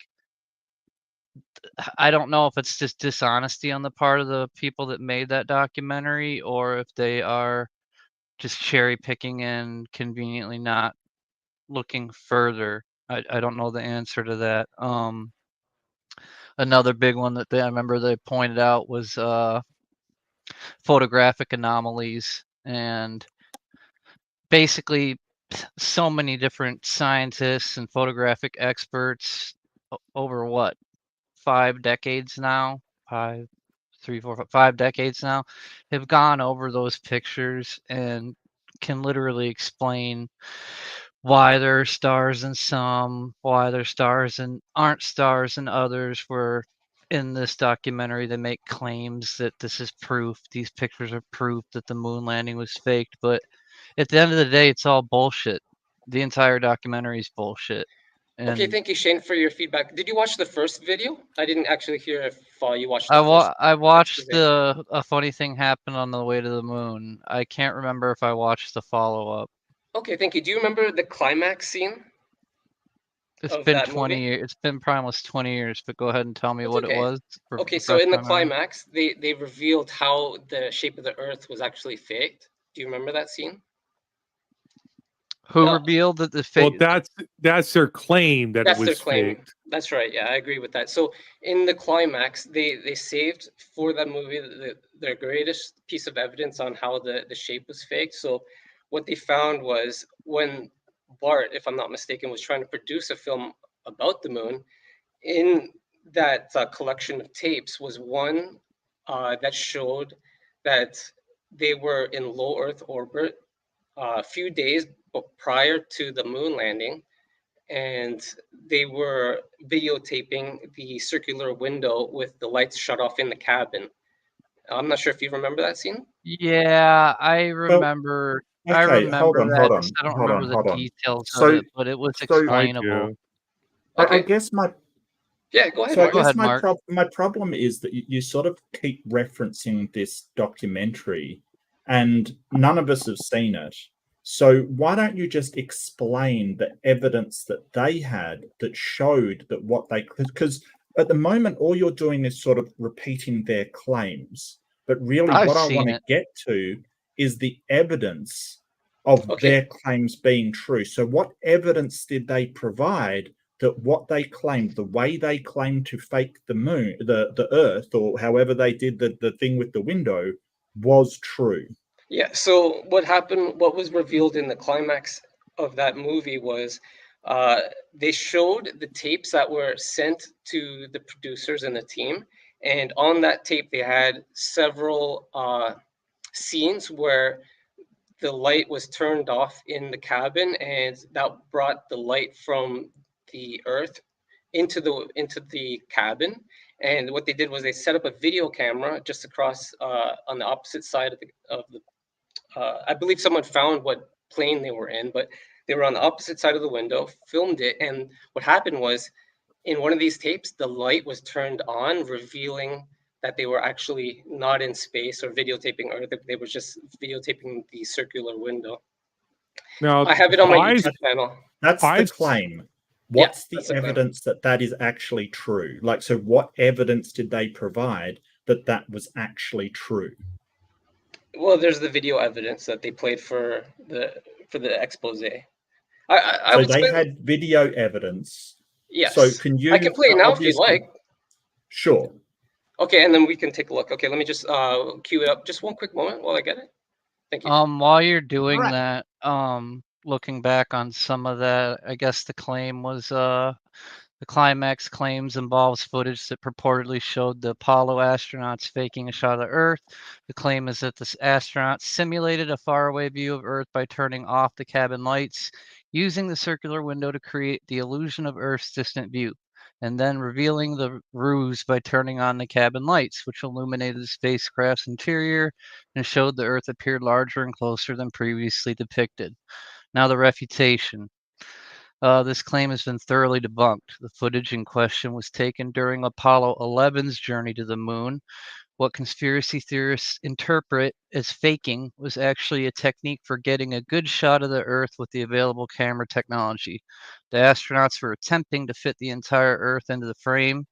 I don't know if it's just dishonesty on the part of the people that made that documentary, or if they are just cherry picking and conveniently not looking further. I don't know the answer to that. Another big one that I remember they pointed out was photographic anomalies, and basically so many different scientists and photographic experts over what, 5 decades now, 5 decades now, have gone over those pictures and can literally explain why there are stars in some, why there are stars and aren't stars in others. Where in this documentary they make claims that this is proof, these pictures are proof that the moon landing was faked, but at the end of the day, it's all bullshit. The entire documentary is bullshit. Okay, And thank you, Shane, for your feedback. Did you watch the first video? I didn't actually hear if you watched the first. I watched expose. a funny thing happened on the way to the moon. I can't remember if I watched the follow-up. Okay, thank you. Do you remember the climax scene? It's Of been that 20 movie? years. It's been probably almost 20 years, but go ahead and tell me That's what okay. it was. Okay, so Refresh in the my memory. climax, they revealed how the shape of the Earth was actually faked. Do you remember that scene? Who revealed that the Well, fake? that's their claim that it That's their was claim. faked. That's right. Yeah, I agree with that. So in the climax, they saved for that movie their greatest piece of evidence on how the shape was faked. So what they found was when Bart, if I'm not mistaken, was trying to produce a film about the moon, in that collection of tapes was one that showed that they were in low Earth orbit a few days prior to the moon landing, and they were videotaping the circular window with the lights shut off in the cabin. I'm not sure if you remember that scene. Yeah, I Well, remember. I okay, hold remember on, that. hold Just on, I don't hold on, remember the hold on. details of So, it, but it was so explainable. I Okay. guess my Yeah, go ahead, so I Mark. Go guess ahead, my Mark. my problem is that you sort of keep referencing this documentary, and none of us have seen it. So why don't you just explain the evidence that they had that showed that what they, because at the moment all you're doing is sort of repeating their claims, but really I've what I seen want to it. get to is the evidence of Okay. their claims being true. So what evidence did they provide that what they claimed, the way they claimed to fake the moon, the Earth, or however they did the thing with the window, was true? Yeah, so what happened, what was revealed in the climax of that movie was they showed the tapes that were sent to the producers and the team. And on that tape, they had several scenes where the light was turned off in the cabin, and that brought the light from the Earth into the cabin. And what they did was they set up a video camera just across on the opposite side of the I believe someone found what plane they were in, but they were on the opposite side of the window, filmed it, and what happened was in one of these tapes, the light was turned on, revealing that they were actually not in space or videotaping Earth. They were just videotaping the circular window. Now, I have it on my I've, YouTube channel. That's the I've claim. Yeah, What's that's the the claim. evidence that that is actually true? Like, so what evidence did they provide that that was actually true? Well, there's the video evidence that they played for the expose. I So would they spend, had video evidence. yes. So can you? I can play it now if you'd obviously- like. Sure. Okay, and then we can take a look. Okay, let me just queue it up. Just one quick moment while I get it. Thank you. While you're doing Alright. that, looking back on some of that, I guess the claim was the climax claims involves footage that purportedly showed the Apollo astronauts faking a shot of Earth. The claim is that the astronauts simulated a faraway view of Earth by turning off the cabin lights, using the circular window to create the illusion of Earth's distant view, and then revealing the ruse by turning on the cabin lights, which illuminated the spacecraft's interior and showed the Earth appeared larger and closer than previously depicted. Now, the refutation. This claim has been thoroughly debunked. The footage in question was taken during Apollo 11's journey to the moon. What conspiracy theorists interpret as faking was actually a technique for getting a good shot of the Earth with the available camera technology. The astronauts were attempting to fit the entire Earth into the frame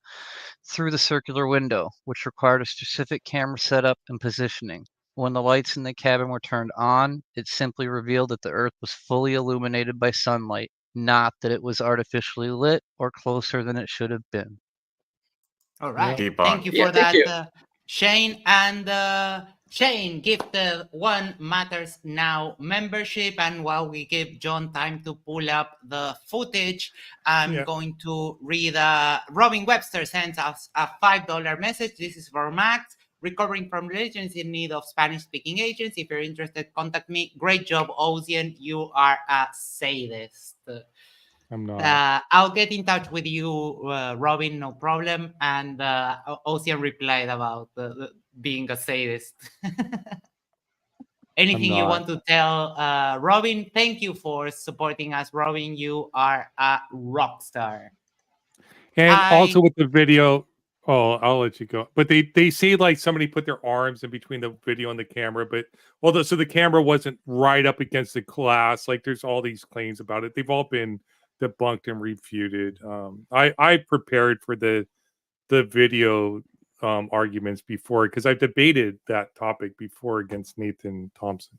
through the circular window, which required a specific camera setup and positioning. When the lights in the cabin were turned on, it simply revealed that the Earth was fully illuminated by sunlight, not that it was artificially lit or closer than it should have been. All right. Keep Thank on. you Yeah, for thank that, you. Shane. And Shane, give the One Matters Now membership. And while we give John time to pull up the footage, I'm going to read Robin Webster sends us a $5 message. This is for Max. Recovering from religions in need of Spanish-speaking agents. If you're interested, contact me. Great job, Ocean. You are a sadist. I'm not. I'll get in touch with you, Robin, no problem. And Ocean replied about being a sadist. Anything you want to tell Robin? Thank you for supporting us, Robin. You are a rock star. And also with the video, I'll let you go. But they say like somebody put their arms in between the video and the camera, but so the camera wasn't right up against the glass. Like there's all these claims about it. They've all been debunked and refuted. I prepared for the video arguments before because I've debated that topic before against Nathan Thompson.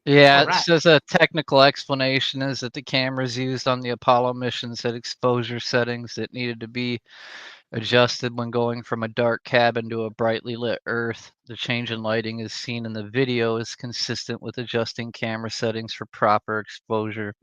Yeah, it says a technical explanation is that the cameras used on the Apollo missions had exposure settings that needed to be adjusted when going from a dark cabin to a brightly lit Earth. The change in lighting as seen in the video is consistent with adjusting camera settings for proper exposure.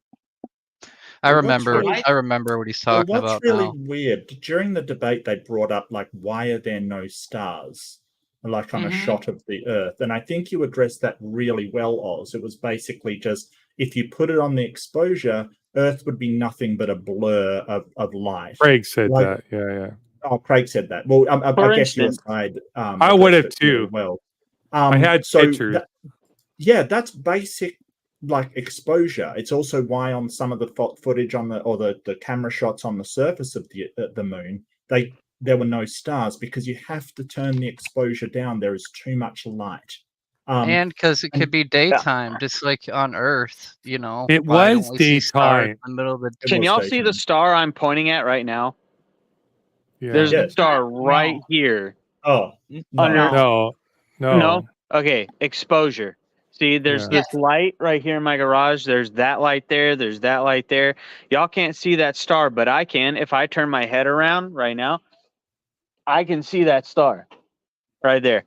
I remember what he's talking about. What's really now. weird, during the debate they brought up like, why are there no stars? Like on a shot of the Earth. And I think you addressed that really well, Oz. It was basically just, if you put it on the exposure, Earth would be nothing but a blur of light. Craig said that. Yeah. Oh, Craig said that. Well, I guess your side. I would have too. Well, I had pictures. That's basic like exposure. It's also why on some of the footage on the camera shots on the surface of the moon, there were no stars because you have to turn the exposure down. There is too much light. And because it could be daytime, just like on Earth, you know. It was daytime. In the middle of the Can y'all see the star I'm pointing at right now? Yeah. There's a star right here. Oh, no. Okay, exposure. See, there's this light right here in my garage. There's that light there. There's that light there. Y'all can't see that star, but I can. If I turn my head around right now, I can see that star right there.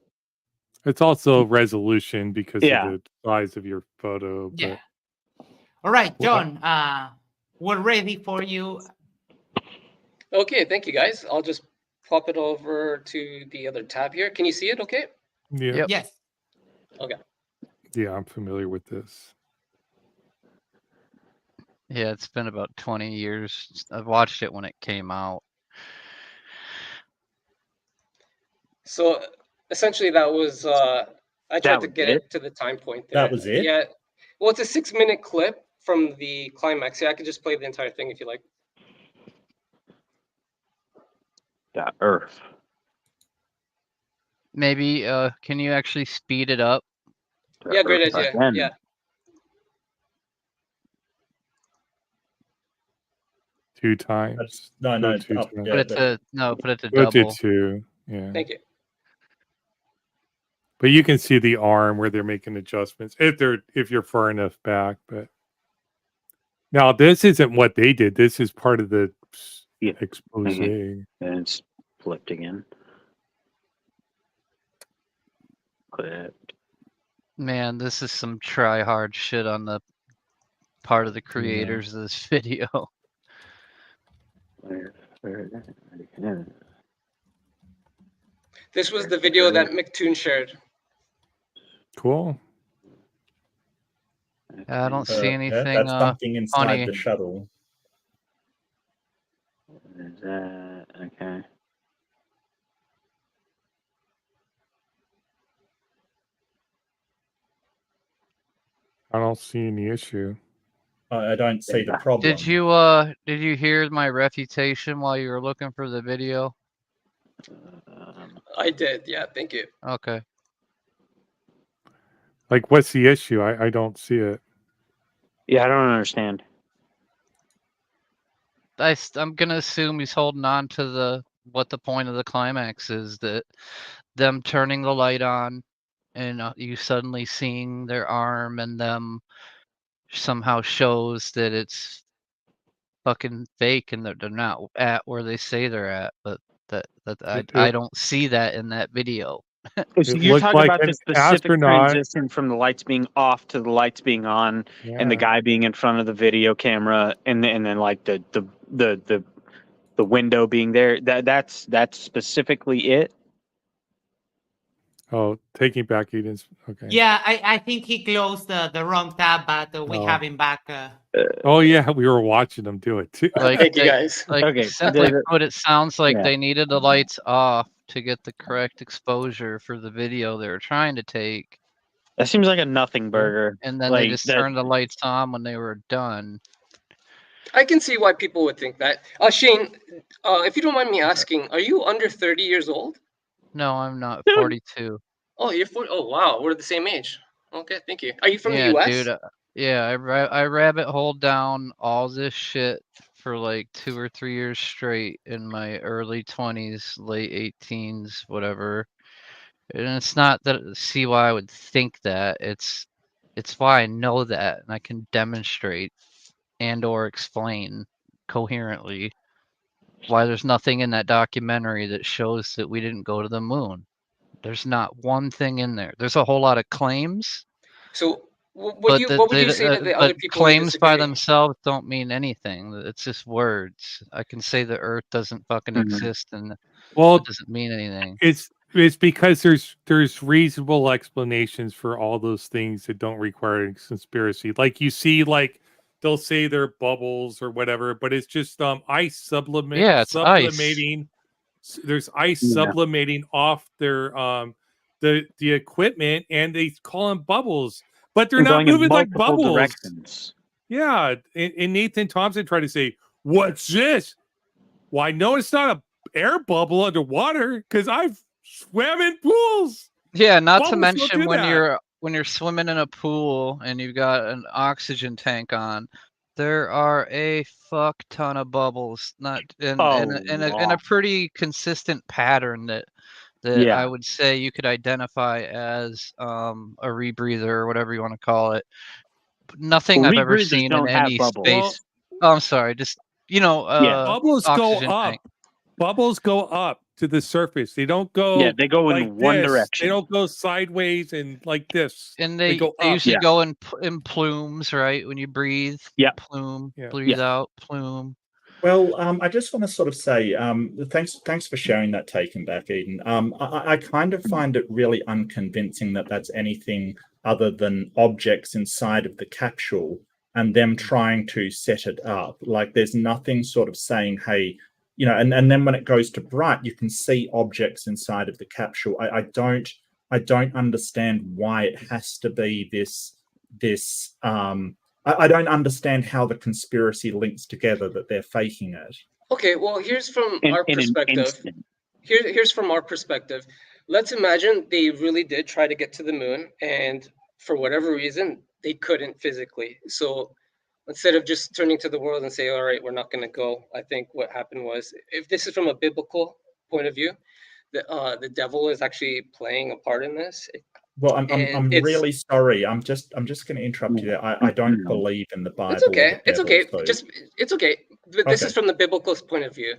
It's also resolution because of the size of your photo. But... Yeah. All right, John, we're ready for you. Okay, thank you, guys. I'll just pop it over to the other tab here. Can you see it okay? Yeah. Yep. Yes. Okay. Yeah, I'm familiar with this. Yeah, it's been about 20 years. I watched it when it came out. So essentially that was I tried to get it to the time point there. That was it? Yeah. Well, it's a 6-minute clip from the climax. Yeah, I could just play the entire thing if you like. The Earth. Maybe can you actually speed it up? Yeah, great idea. Yeah. Two times. No. Put it to Go double. to 2. Yeah. Thank you. But you can see the arm where they're making adjustments if you're far enough back. But now this isn't what they did. This is part of the expose. And it's flipped again. Clipped. Man, this is some try hard shit on the part of the creators of this video. This was the video that McToon shared. Cool. I don't see anything that's something inside funny. the shuttle. Is that okay? I don't see any issue. I don't see the problem. Did you hear my refutation while you were looking for the video? I did. Yeah, thank you. Okay. Like, what's the issue? I don't see it. Yeah, I don't understand. I'm gonna assume he's holding on to what the point of the climax is, that them turning the light on and you suddenly seeing their arm and them somehow shows that it's fucking fake and they're not at where they say they're at. But I It- don't see that in that video. So It you're looked talking like about an the specific astronaut. transition from the lights being off to the lights being on, and the Yeah. guy being in front of the video camera, and then like the window being there. That's specifically it. Oh, Taking Back Eden's. Okay. Yeah, I think he closed the wrong tab, but we Oh. have him back. Oh yeah, we were watching them do it too. Like Thank you, they- guys. Like Okay, simply the- put, it sounds like yeah. they needed the lights off to get the correct exposure for the video they were trying to take, That seems like a nothing burger. and then Like they just that- turned the lights on when they were done. I can see why people would think that. Shane, if you don't mind me asking, are you under 30 years old? No, I'm not Dude. 42. Oh, you're 40. Oh, wow. We're the same age. Okay, thank you. Are you from Yeah, the US? dude. I rabbit holed down all this shit for like 2 or 3 years straight in my early 20s, late 18s, whatever. And it's not that see why I would think that. It's why I know that and I can demonstrate and or explain coherently why there's nothing in that documentary that shows that we didn't go to the moon. There's not one thing in there. There's a whole lot of claims. So what But would you say to the other but people who claims by disagree? themselves don't mean anything. It's just words. I can say the Earth doesn't fucking Mhm. exist, and Well, it doesn't mean anything. it's because there's reasonable explanations for all those things that don't require a conspiracy. Like you see, like they'll say they're bubbles or whatever, but it's just ice sublimate Yeah, it's ice. sublimating. There's ice Yeah. sublimating off their the equipment, and they call them bubbles, but they're They're not going in moving like multiple bubbles. directions. Yeah, and Nathan Thompson tried to say, "What's this?" Why, no, it's not a air bubble underwater because I've swam in pools. Yeah, not Bubbles to don't mention do when that. you're swimming in a pool and you've got an oxygen tank on, there are a fuck ton of bubbles, not in a pretty consistent pattern that Yeah. I would say you could identify as a rebreather or whatever you want to call it. But nothing Well, I've ever rebreathers seen in don't have any bubbles. space. Oh, I'm sorry, just Bubbles go oxygen up. tank. Bubbles go up to the surface. They don't go. Yeah, they go in like one this. direction. They don't go sideways and like this. And They they go up. usually Yeah. go in plumes, right? When you breathe, Yeah. plume, Yeah. breathe out, plume. Well, I just want to sort of say thanks for sharing that Taken Back, Eden. I kind of find it really unconvincing that that's anything other than objects inside of the capsule and them trying to set it up. Like there's nothing sort of saying, hey, and then when it goes to bright, you can see objects inside of the capsule. I don't understand why it has to be this. I don't understand how the conspiracy links together that they're faking it. Okay, well, here's from In our an perspective. instant. Here's from our perspective. Let's imagine they really did try to get to the moon, and for whatever reason, they couldn't physically. So instead of just turning to the world and say, all right, we're not going to go, I think what happened was, if this is from a biblical point of view, the devil is actually playing a part in this. Well, I'm And it's- really sorry. I'm just going to interrupt you there. I don't believe in the Bible. It's okay. or the It's okay. devil, so- Just it's okay. But this Okay. is from the biblical point of view.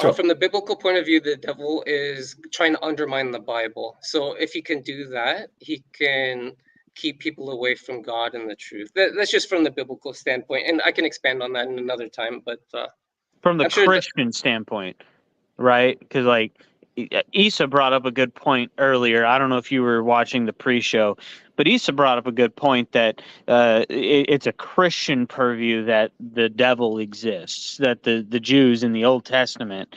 Sure. From the biblical point of view, the devil is trying to undermine the Bible. So if he can do that, he can keep people away from God and the truth. That's just from the biblical standpoint, and I can expand on that in another time. But From the I'm sure Christian standpoint, right? Because like Issa brought up a good point earlier. I don't know if you were watching the pre-show, but Issa brought up a good point that it's a Christian purview that the devil exists, that the Jews in the Old Testament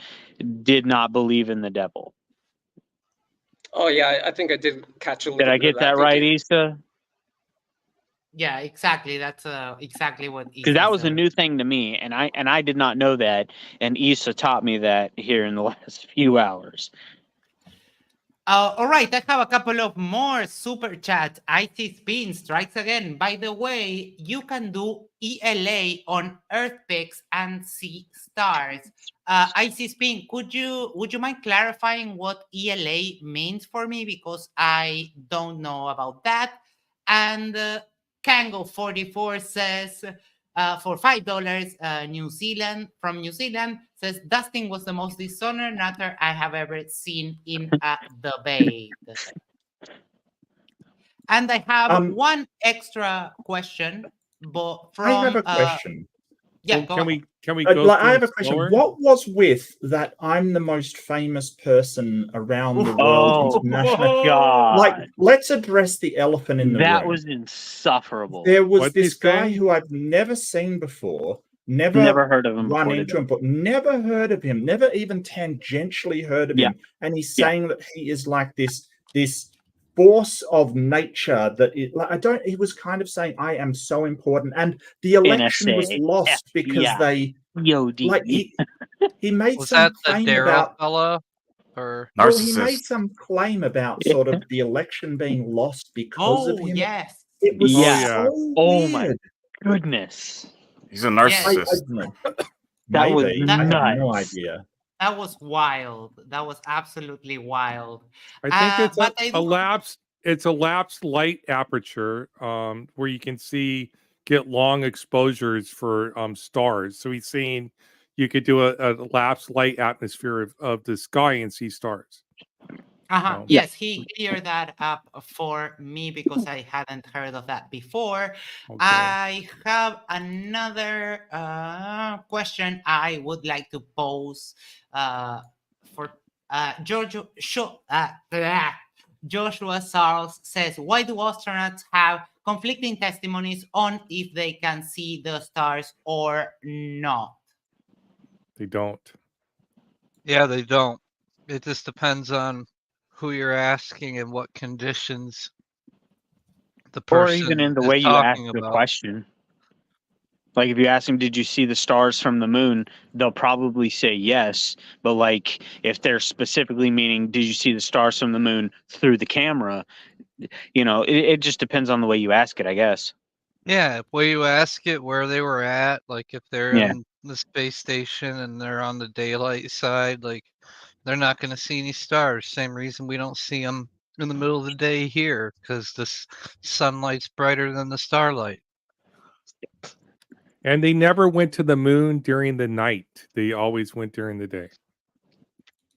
did not believe in the devil. oh yeah, I think I did catch a little. Did I bit of get that Thank right, you. Issa? Yeah, exactly. That's exactly what. Because that was a new thing to me, and I did not know that, and Issa taught me that here in the last few hours. All right, I have a couple of more super chats. IT Spin strikes again. By the way, you can do ELA on Earth pics and see stars. IT Spin, would you mind clarifying what ELA means for me, because I don't know about that? And Kango44 says, for $5, New Zealand from New Zealand says Dustin was the most dishonored nutter I have ever seen in a debate. And I have one extra question, but from I have a question. Yeah, go ahead. Can we go? I have a question. slower? What was with that? I'm the most famous person around the world internationally. God. Like, let's address the elephant in the That room. was insufferable. There was What'd this he guy say? who I've never seen before, never heard of him run before into today. him, but never heard of him, never even tangentially heard of Yeah. him. And he's Yeah. saying that he is like this force of nature that it, like, he was kind of saying, I am so important. And the election was NSA, lost because FBI, they EOD. like he made Was some that the claim Dara about fella? Or well, he made Narcissist. some claim about sort of the election being lost because of Oh, him. yes. It was Yeah. so Oh my weird. goodness. He's a I narcissist. don't know. That was Maybe. I have no nuts. idea. That was wild. That was absolutely wild. I think it's but I a do- lapsed. It's a lapsed light aperture, where you can get long exposures for stars. So he's saying you could do a lapsed light atmosphere of the sky and see stars. Uh-huh. No. Yes, he cleared that up for me because I hadn't heard of that before. Okay. I have another question I would like to pose for Joshua Sarles says, why do astronauts have conflicting testimonies on if they can see the stars or not? They don't. Yeah, they don't. It just depends on who you're asking and what conditions the Or person even in the is way you ask talking the about. question. Like if you ask them, did you see the stars from the moon? They'll probably say yes. But like if they're specifically meaning, did you see the stars from the moon through the camera? It just depends on the way you ask it, I guess. Yeah, where you ask it, where they were at, like if they're Yeah. in the space station and they're on the daylight side, like they're not going to see any stars. Same reason we don't see them in the middle of the day here, because the sunlight's brighter than the starlight. And they never went to the moon during the night. They always went during the day.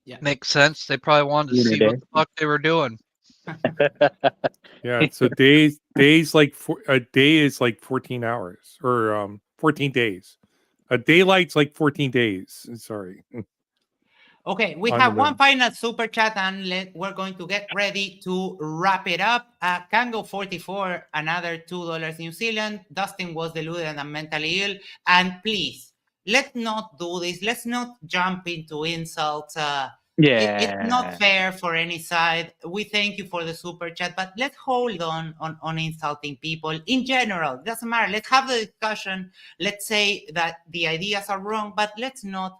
Yeah. Makes sense. They probably wanted to Lunar see day. what the fuck they were doing. Yeah. So a day is like 14 hours or 14 days. A daylight's like 14 days. Sorry. Okay, we On have the one moon. final super chat and we're going to get ready to wrap it up. Kango 44, another $2 New Zealand. Dustin was deluded and mentally ill. And please, let's not do this. Let's not jump into insults. It's not fair for any side. We thank you for the super chat, but let's hold on insulting people in general. It doesn't matter. Let's have the discussion. Let's say that the ideas are wrong, but let's not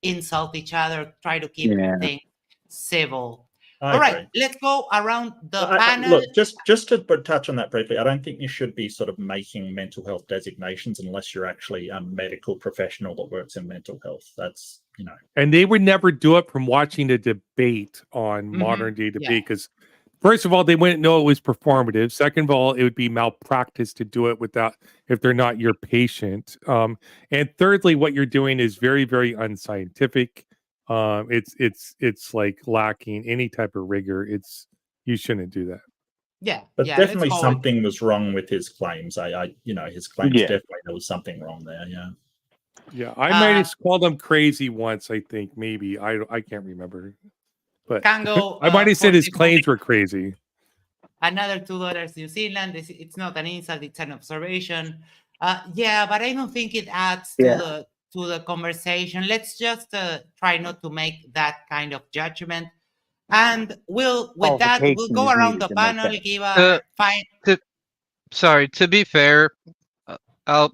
insult each other, try to keep things civil. All right, let's go around the panel. Look, just to touch on that briefly, I don't think you should be sort of making mental health designations unless you're actually a medical professional that works in mental health. That's, And they would never do it from watching a debate on modern day debate because, first of all, they wouldn't know it was performative. Second of all, it would be malpractice to do it if they're not your patient. And thirdly, what you're doing is very, very unscientific. It's like lacking any type of rigor. You shouldn't do that. Yeah, but definitely something was wrong with his claims. His claims definitely there was something wrong there. Yeah. Yeah, I might have called him crazy once. I think maybe I can't remember, but Kango, I might have said his claims were crazy. Another $2 New Zealand. It's not an insult; it's an observation. Yeah, but I don't think it adds to the conversation. Let's just try not to make that kind of judgment. And we'll go around the panel. Give a Sorry, to be fair, I'll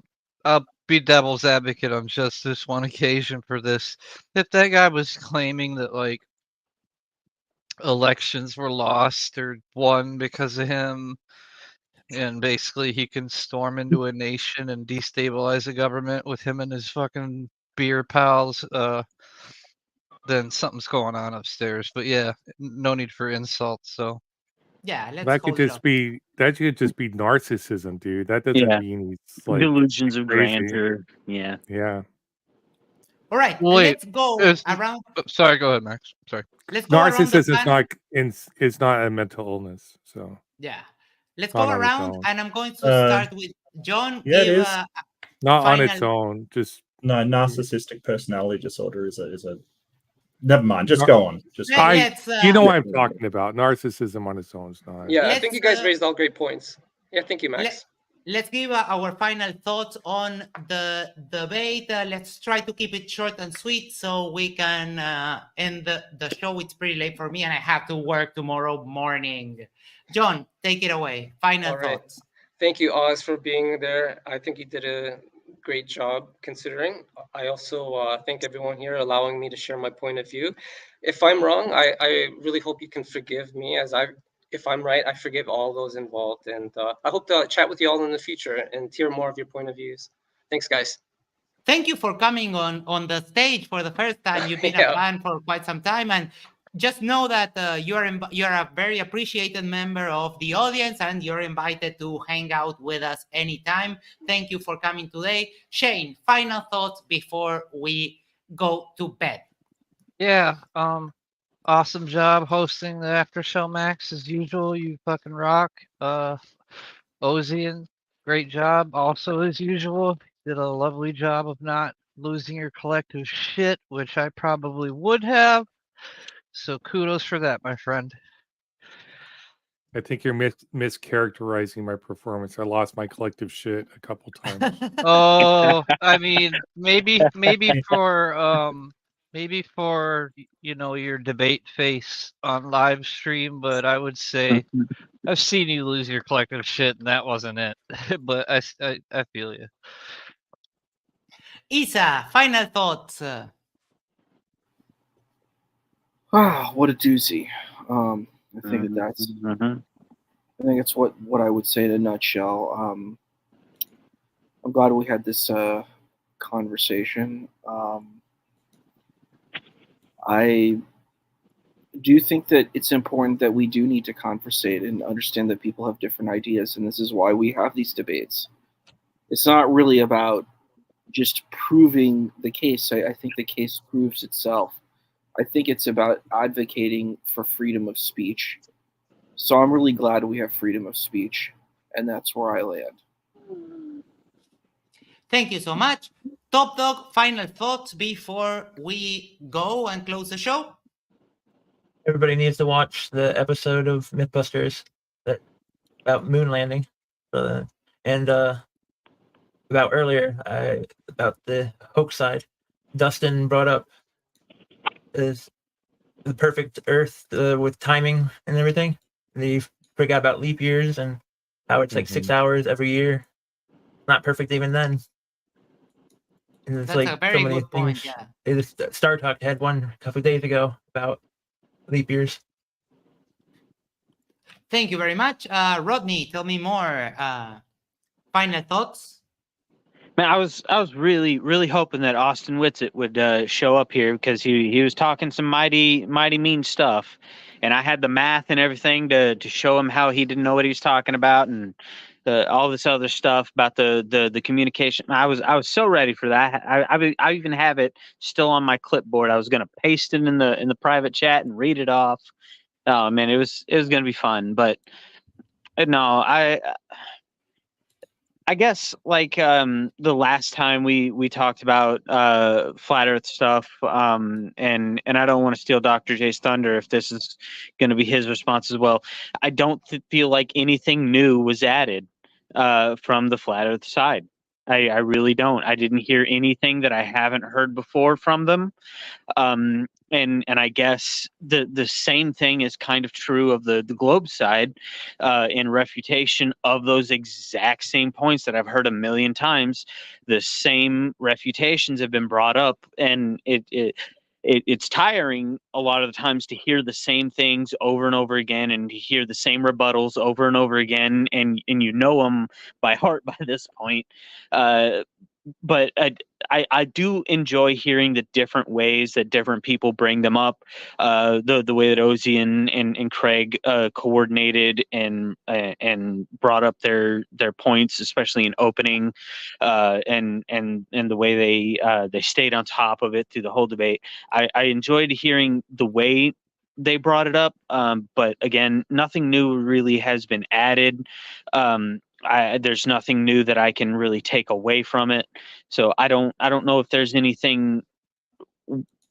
be devil's advocate on just this one occasion for this. If that guy was claiming that like elections were lost or won because of him, and basically he can storm into a nation and destabilize a government with him and his fucking beer pals, then something's going on upstairs. But yeah, no need for insults. So Yeah, let's That call could it just off. be narcissism, dude. That doesn't Yeah. mean he's like Delusions of crazy. grandeur. Yeah. Yeah. All right, Wait, let's go is- around. Sorry, go ahead, Max. Sorry. Let's go around the Narcissism is not a mental illness. So Yeah. Let's Not go on its around, own. and I'm going to start with John. Yeah, it Give is. not on its final- own. Just No, narcissistic personality disorder is a. Never mind. Just Nar- go on. Just Let's, you know what I'm talking about. Narcissism on its own is not. Yeah, I Let's, think you guys raised all great points. Yeah, thank you, Max. Let's give our final thoughts on the debate. Let's try to keep it short and sweet so we can end the show. It's pretty late for me and I have to work tomorrow morning. John, take it away. Final All right. thoughts. Thank you, Oz, for being there. I think you did a great job considering. I also thank everyone here allowing me to share my point of view. If I'm wrong, I really hope you can forgive me if I'm right, I forgive all those involved. And I hope to chat with you all in the future and hear more of your point of views. Thanks, guys. Thank you for coming on the stage for the first time. You've been a fan for quite some time, and just know that you're a very appreciated member of the audience, and you're invited to hang out with us anytime. Thank you for coming today. Shane, final thoughts before we go to bed. Yeah, awesome job hosting the after show, Max, as usual. You fucking rock. Ozian, great job also as usual. Did a lovely job of not losing your collective shit, which I probably would have. So kudos for that, my friend. I think you're mischaracterizing my performance. I lost my collective shit a couple times. Oh, I mean, maybe for your debate face on live stream, but I would say I've seen you lose your collective shit, and that wasn't it. But I feel you. Isa, final thoughts. What a doozy. I think that's. I think it's what I would say in a nutshell. I'm glad we had this conversation. I do think that it's important that we do need to conversate and understand that people have different ideas, and this is why we have these debates. It's not really about just proving the case. I think the case proves itself. I think it's about advocating for freedom of speech. So I'm really glad we have freedom of speech, and that's where I land. Thank you so much. Top Dog, final thoughts before we go and close the show? Everybody needs to watch the episode of Mythbusters about moon landing, and about earlier about the hoax side. Dustin brought up is the perfect Earth with timing and everything. They forgot about leap years and how it's like 6 hours every year. Not perfect even then. And it's That's like a very so many good point, things. yeah. Star Talk had one a couple of days ago about leap years. Thank you very much. Rodney, tell me more. Final thoughts? Man, I was really hoping that Austin Whitsitt would show up here because he was talking some mighty mean stuff, and I had the math and everything to show him how he didn't know what he was talking about and all this other stuff about the communication. I was so ready for that. I even have it still on my clipboard. I was gonna paste it in the private chat and read it off. Oh man, it was gonna be fun, but no, I guess like the last time we talked about flat Earth stuff, and I don't want to steal Dr. J's thunder if this is going to be his response as well. I don't feel like anything new was added from the flat Earth side. I really don't. I didn't hear anything that I haven't heard before from them. And I guess the same thing is kind of true of the globe side in refutation of those exact same points that I've heard a million times. The same refutations have been brought up, and it's tiring a lot of the times to hear the same things over and over again and to hear the same rebuttals over and over again, and you know them by heart by this point. but I do enjoy hearing the different ways that different people bring them up. The way that Ozzy and Craig coordinated and brought up their points, especially in opening, and the way they stayed on top of it through the whole debate. I enjoyed hearing the way they brought it up, but again, nothing new really has been added. There's nothing new that I can really take away from it. So I don't know if there's anything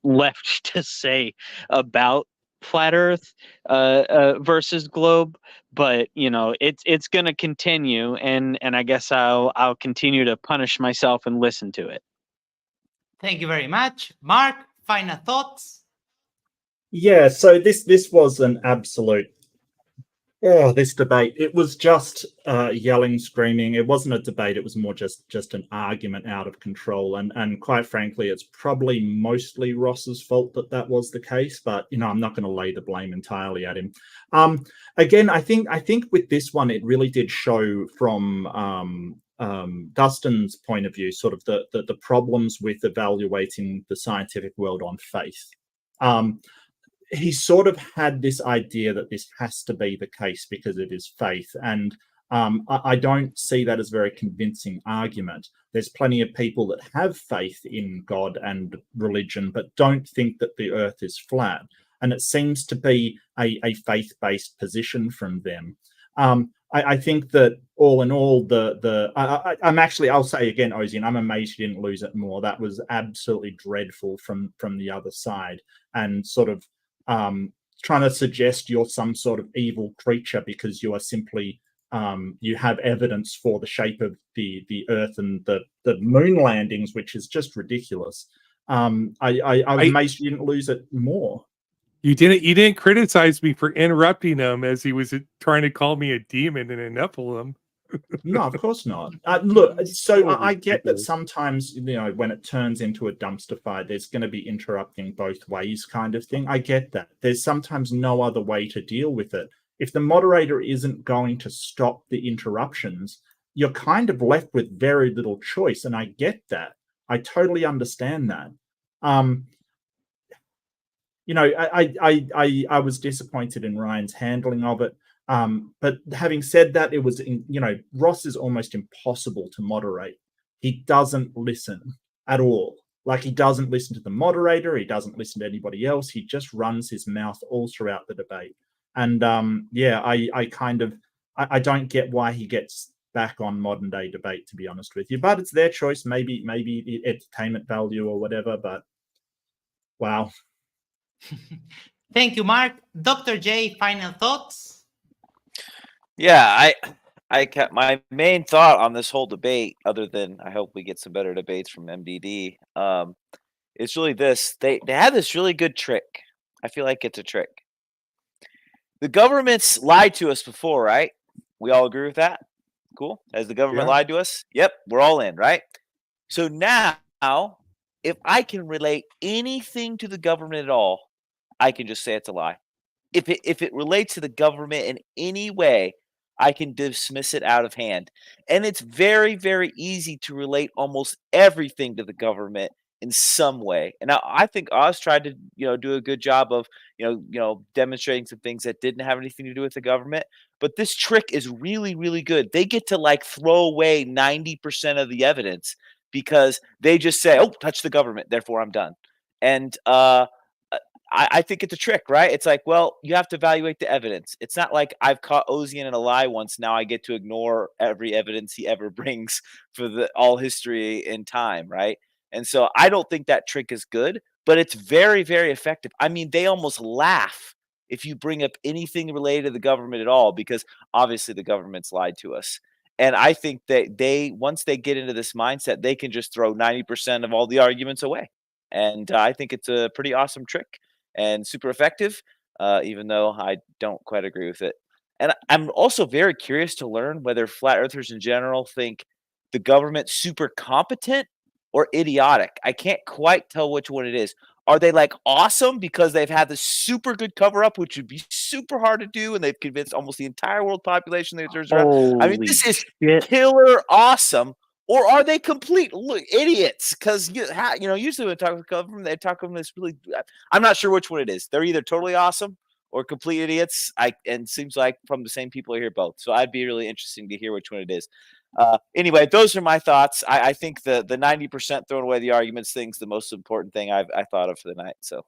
left to say about flat Earth versus globe, but it's going to continue, and I guess I'll continue to punish myself and listen to it. Thank you very much, Mark. Final thoughts? Yeah, so this was an absolute. Oh, this debate. It was just yelling, screaming. It wasn't a debate. It was more just an argument out of control. And quite frankly, it's probably mostly Ross's fault that was the case. But, I'm not going to lay the blame entirely at him. Again, I think with this one, it really did show from Dustin's point of view, sort of the problems with evaluating the scientific world on faith. He sort of had this idea that this has to be the case because it is faith. And I don't see that as a very convincing argument. There's plenty of people that have faith in God and religion, but don't think that the earth is flat. And it seems to be a faith-based position from them. I think that all in all, I'll say again, Ozian, I'm amazed you didn't lose it more. That was absolutely dreadful from the other side, and sort of trying to suggest you're some sort of evil creature because you are simply you have evidence for the shape of the earth and the moon landings, which is just ridiculous. I'm amazed you didn't lose it more. You didn't criticize me for interrupting him as he was trying to call me a demon and a Nephilim. No, of course not. Look, so I get that sometimes, when it turns into a dumpster fire, there's going to be interrupting both ways kind of thing. I get that. There's sometimes no other way to deal with it. If the moderator isn't going to stop the interruptions, you're kind of left with very little choice. And I get that. I totally understand that. I was disappointed in Ryan's handling of it. But having said that, it was, Ross is almost impossible to moderate. He doesn't listen at all. Like, he doesn't listen to the moderator. He doesn't listen to anybody else. He just runs his mouth all throughout the debate. And I don't get why he gets back on modern day debate, to be honest with you. But it's their choice. Maybe entertainment value or whatever. But wow. Thank you, Mark. Dr. J, final thoughts? Yeah, I kept my main thought on this whole debate, other than I hope we get some better debates from MDD. It's really this. They have this really good trick. I feel like it's a trick. The government's lied to us before, right? We all agree with that? Cool. Has the government lied to us? Yep, we're all in, right? So now, if I can relate anything to the government at all, I can just say it's a lie. If it relates to the government in any way, I can dismiss it out of hand. And it's very, very easy to relate almost everything to the government in some way. And I think Oz tried to, do a good job of, demonstrating some things that didn't have anything to do with the government. But this trick is really, really good. They get to throw away 90% of the evidence because they just say, "Oh, touch the government, therefore I'm done." And I think it's a trick, right? It's like, well, you have to evaluate the evidence. It's not like I've caught Ozian in a lie once. Now I get to ignore every evidence he ever brings for all history in time, right? And so I don't think that trick is good, but it's very, very effective. I mean, they almost laugh if you bring up anything related to the government at all, because obviously the government's lied to us. And I think that once they get into this mindset, they can just throw 90% of all the arguments away. And I think it's a pretty awesome trick and super effective, even though I don't quite agree with it. And I'm also very curious to learn whether flat earthers in general think the government's super competent or idiotic. I can't quite tell which one it is. Are they awesome because they've had this super good cover up, which would be super hard to do, and they've convinced almost the entire world population that there's I mean, this is killer awesome. or are they complete idiots? Because usually when they talk from this really. I'm not sure which one it is. They're either totally awesome or complete idiots. And seems like from the same people I hear both. So I'd be really interesting to hear which one it is. Anyway, those are my thoughts. I think the 90% throwing away the arguments thing's the most important thing I thought of for the night. So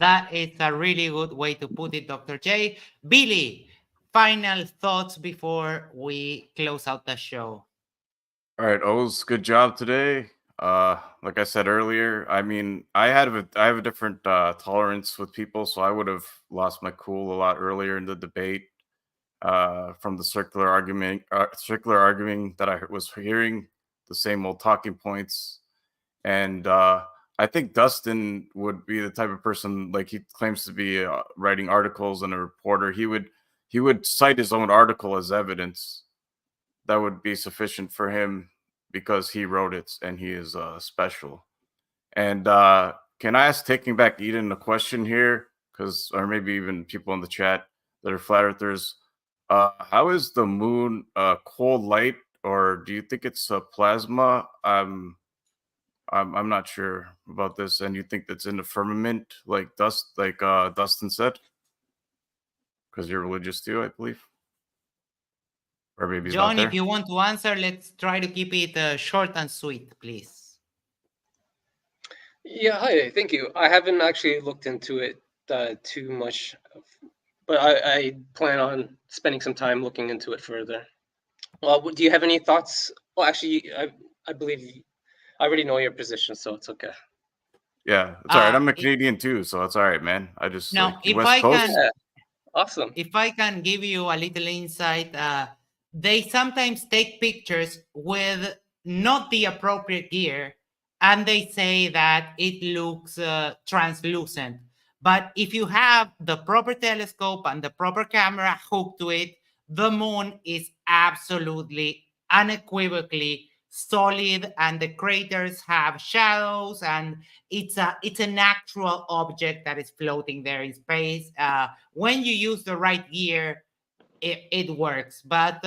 that is a really good way to put it, Dr. J. Billy, final thoughts before we close out the show. All right, Oz, good job today. Like I said earlier, I mean, I have a different tolerance with people, so I would have lost my cool a lot earlier in the debate from the circular arguing that I was hearing, the same old talking points. And I think Dustin would be the type of person, like he claims to be writing articles and a reporter. He would cite his own article as evidence. That would be sufficient for him because he wrote it and he is special. And can I ask, taking back Eden, a question here, or maybe even people in the chat that are flat earthers, how is the moon cold light, or do you think it's a plasma? I'm not sure about this. And you think that's in the firmament, like Dustin said? Because you're religious too, I believe. Or maybe John, if you want to answer, let's try to keep it short and sweet, please. Yeah, hi, thank you. I haven't actually looked into it too much, but I plan on spending some time looking into it further. Do you have any thoughts? Well, actually, I believe I already know your position, so it's okay. Yeah, it's all right. I'm a Canadian too, so it's all right, man. I just if West I Coast. can, awesome. If I can give you a little insight, they sometimes take pictures with not the appropriate gear, and they say that it looks translucent. But if you have the proper telescope and the proper camera hooked to it, the moon is absolutely, unequivocally solid, and the craters have shadows, and it's an actual object that is floating there in space. When you use the right gear, it works. But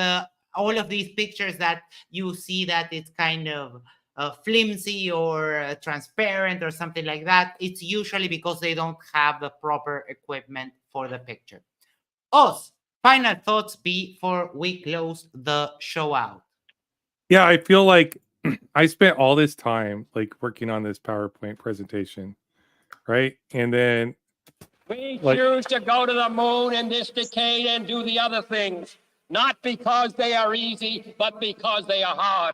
all of these pictures that you see that it's kind of flimsy or transparent or something like that, it's usually because they don't have the proper equipment for the picture. Oz, final thoughts before we close the show out. Yeah, I feel like I spent all this time like working on this PowerPoint presentation, right? And then we choose to go to the moon in this decade and do the other things, not because they are easy, but because they are hard.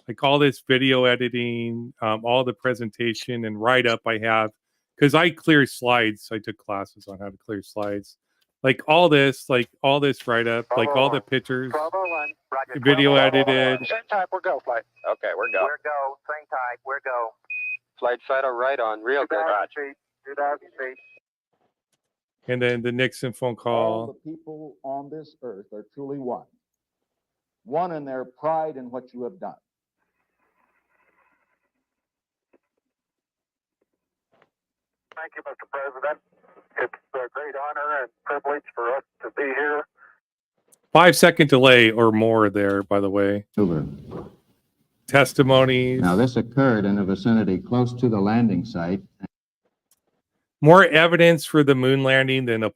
Like all this video editing, all the presentation and write-up I have, because I clear slides. I took classes on how to clear slides. Like all this write-up, like all the pictures, video edited. Same type, we're go, flight. Okay, we're go. We're go, same type, we're go. Flight Shadow right on, real good. 2,000 feet. And then the Nixon phone call. All the people on this earth are truly one. One in their pride in what you have done. Thank you, Mr. President. It's a great honor and privilege for us to be here. 5-second delay or more there, by the way. Testimonies. Now, this occurred in a vicinity close to the landing site. More evidence for the moon landing than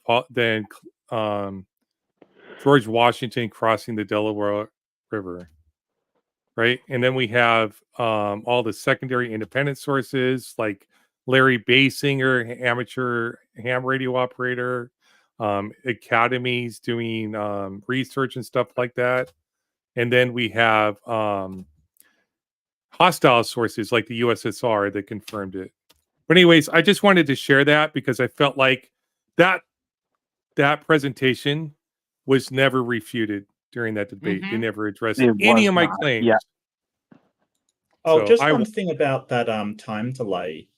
George Washington crossing the Delaware River, right? And then we have all the secondary independent sources like Larry Basinger, amateur ham radio operator, academies doing research and stuff like that. And then we have hostile sources like the USSR that confirmed it. But anyways, I just wanted to share that because I felt like that presentation was never refuted during that debate. They never addressed any of my claims. Yeah. Oh, So just I one thing about that time delay.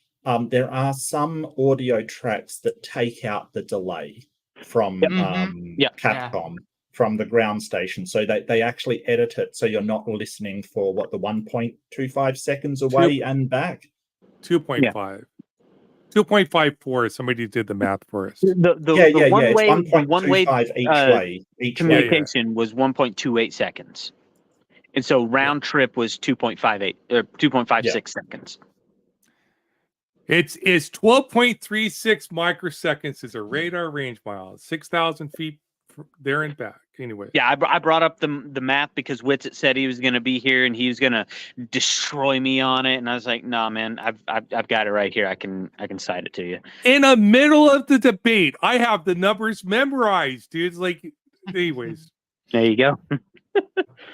There are some audio tracks that take out the delay from Capcom, from the ground station. So they actually edit it so you're not listening for what, the 1.25 seconds away and back? 2.5. 2.54. Somebody did the math for us. The one way each way. communication was 1.28 seconds. And so round trip was 2.58 or 2.56 seconds. It's 12.36 microseconds is a radar range mile, 6,000 feet there and back. Anyway. Yeah, I brought up the math because Witsit said he was going to be here and he was going to destroy me on it, and I was like, "Nah, man, I've got it right here. I can cite it to you." In the middle of the debate, I have the numbers memorized, dude. It's like, anyways. There you go.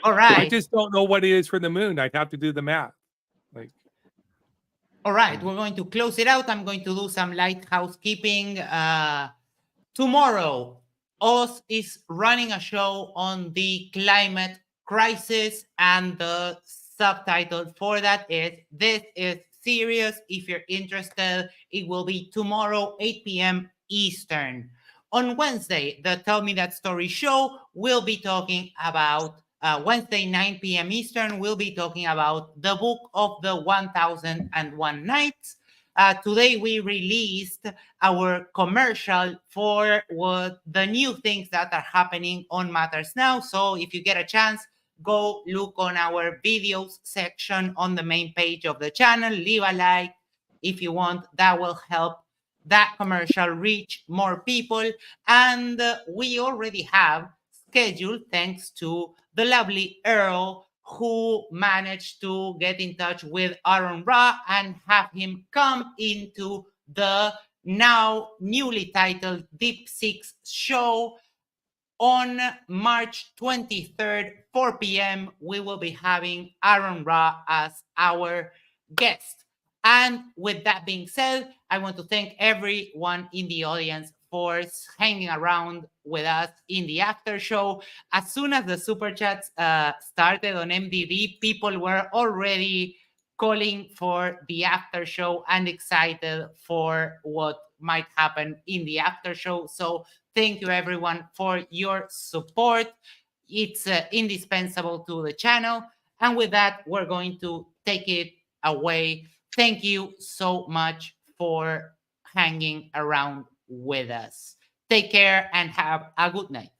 All right. I just don't know what it is for the moon. I'd have to do the math. Like. All right, we're going to close it out. I'm going to do some light housekeeping. Tomorrow, Oz is running a show on the climate crisis, and the subtitle for that is "This is Serious." If you're interested, it will be tomorrow, 8 p.m. Eastern. On Wednesday, the Tell Me That Story show will be talking about Wednesday, 9 p.m. Eastern, we'll be talking about the book of the 1001 Nights. Today, we released our commercial for the new things that are happening on Matters Now. So if you get a chance, go look on our videos section on the main page of the channel. Leave a like if you want. That will help that commercial reach more people. And we already have scheduled, thanks to the lovely Earl, who managed to get in touch with Aaron Ra and have him come into the now newly titled Deep Six show on March 23rd, 4 p.m. We will be having Aaron Ra as our guest. And with that being said, I want to thank everyone in the audience for hanging around with us in the after show. As soon as the super chats started on MDD, people were already calling for the after show and excited for what might happen in the after show. So thank you everyone for your support. It's indispensable to the channel. And with that, we're going to take it away. Thank you so much for hanging around with us. Take care and have a good night.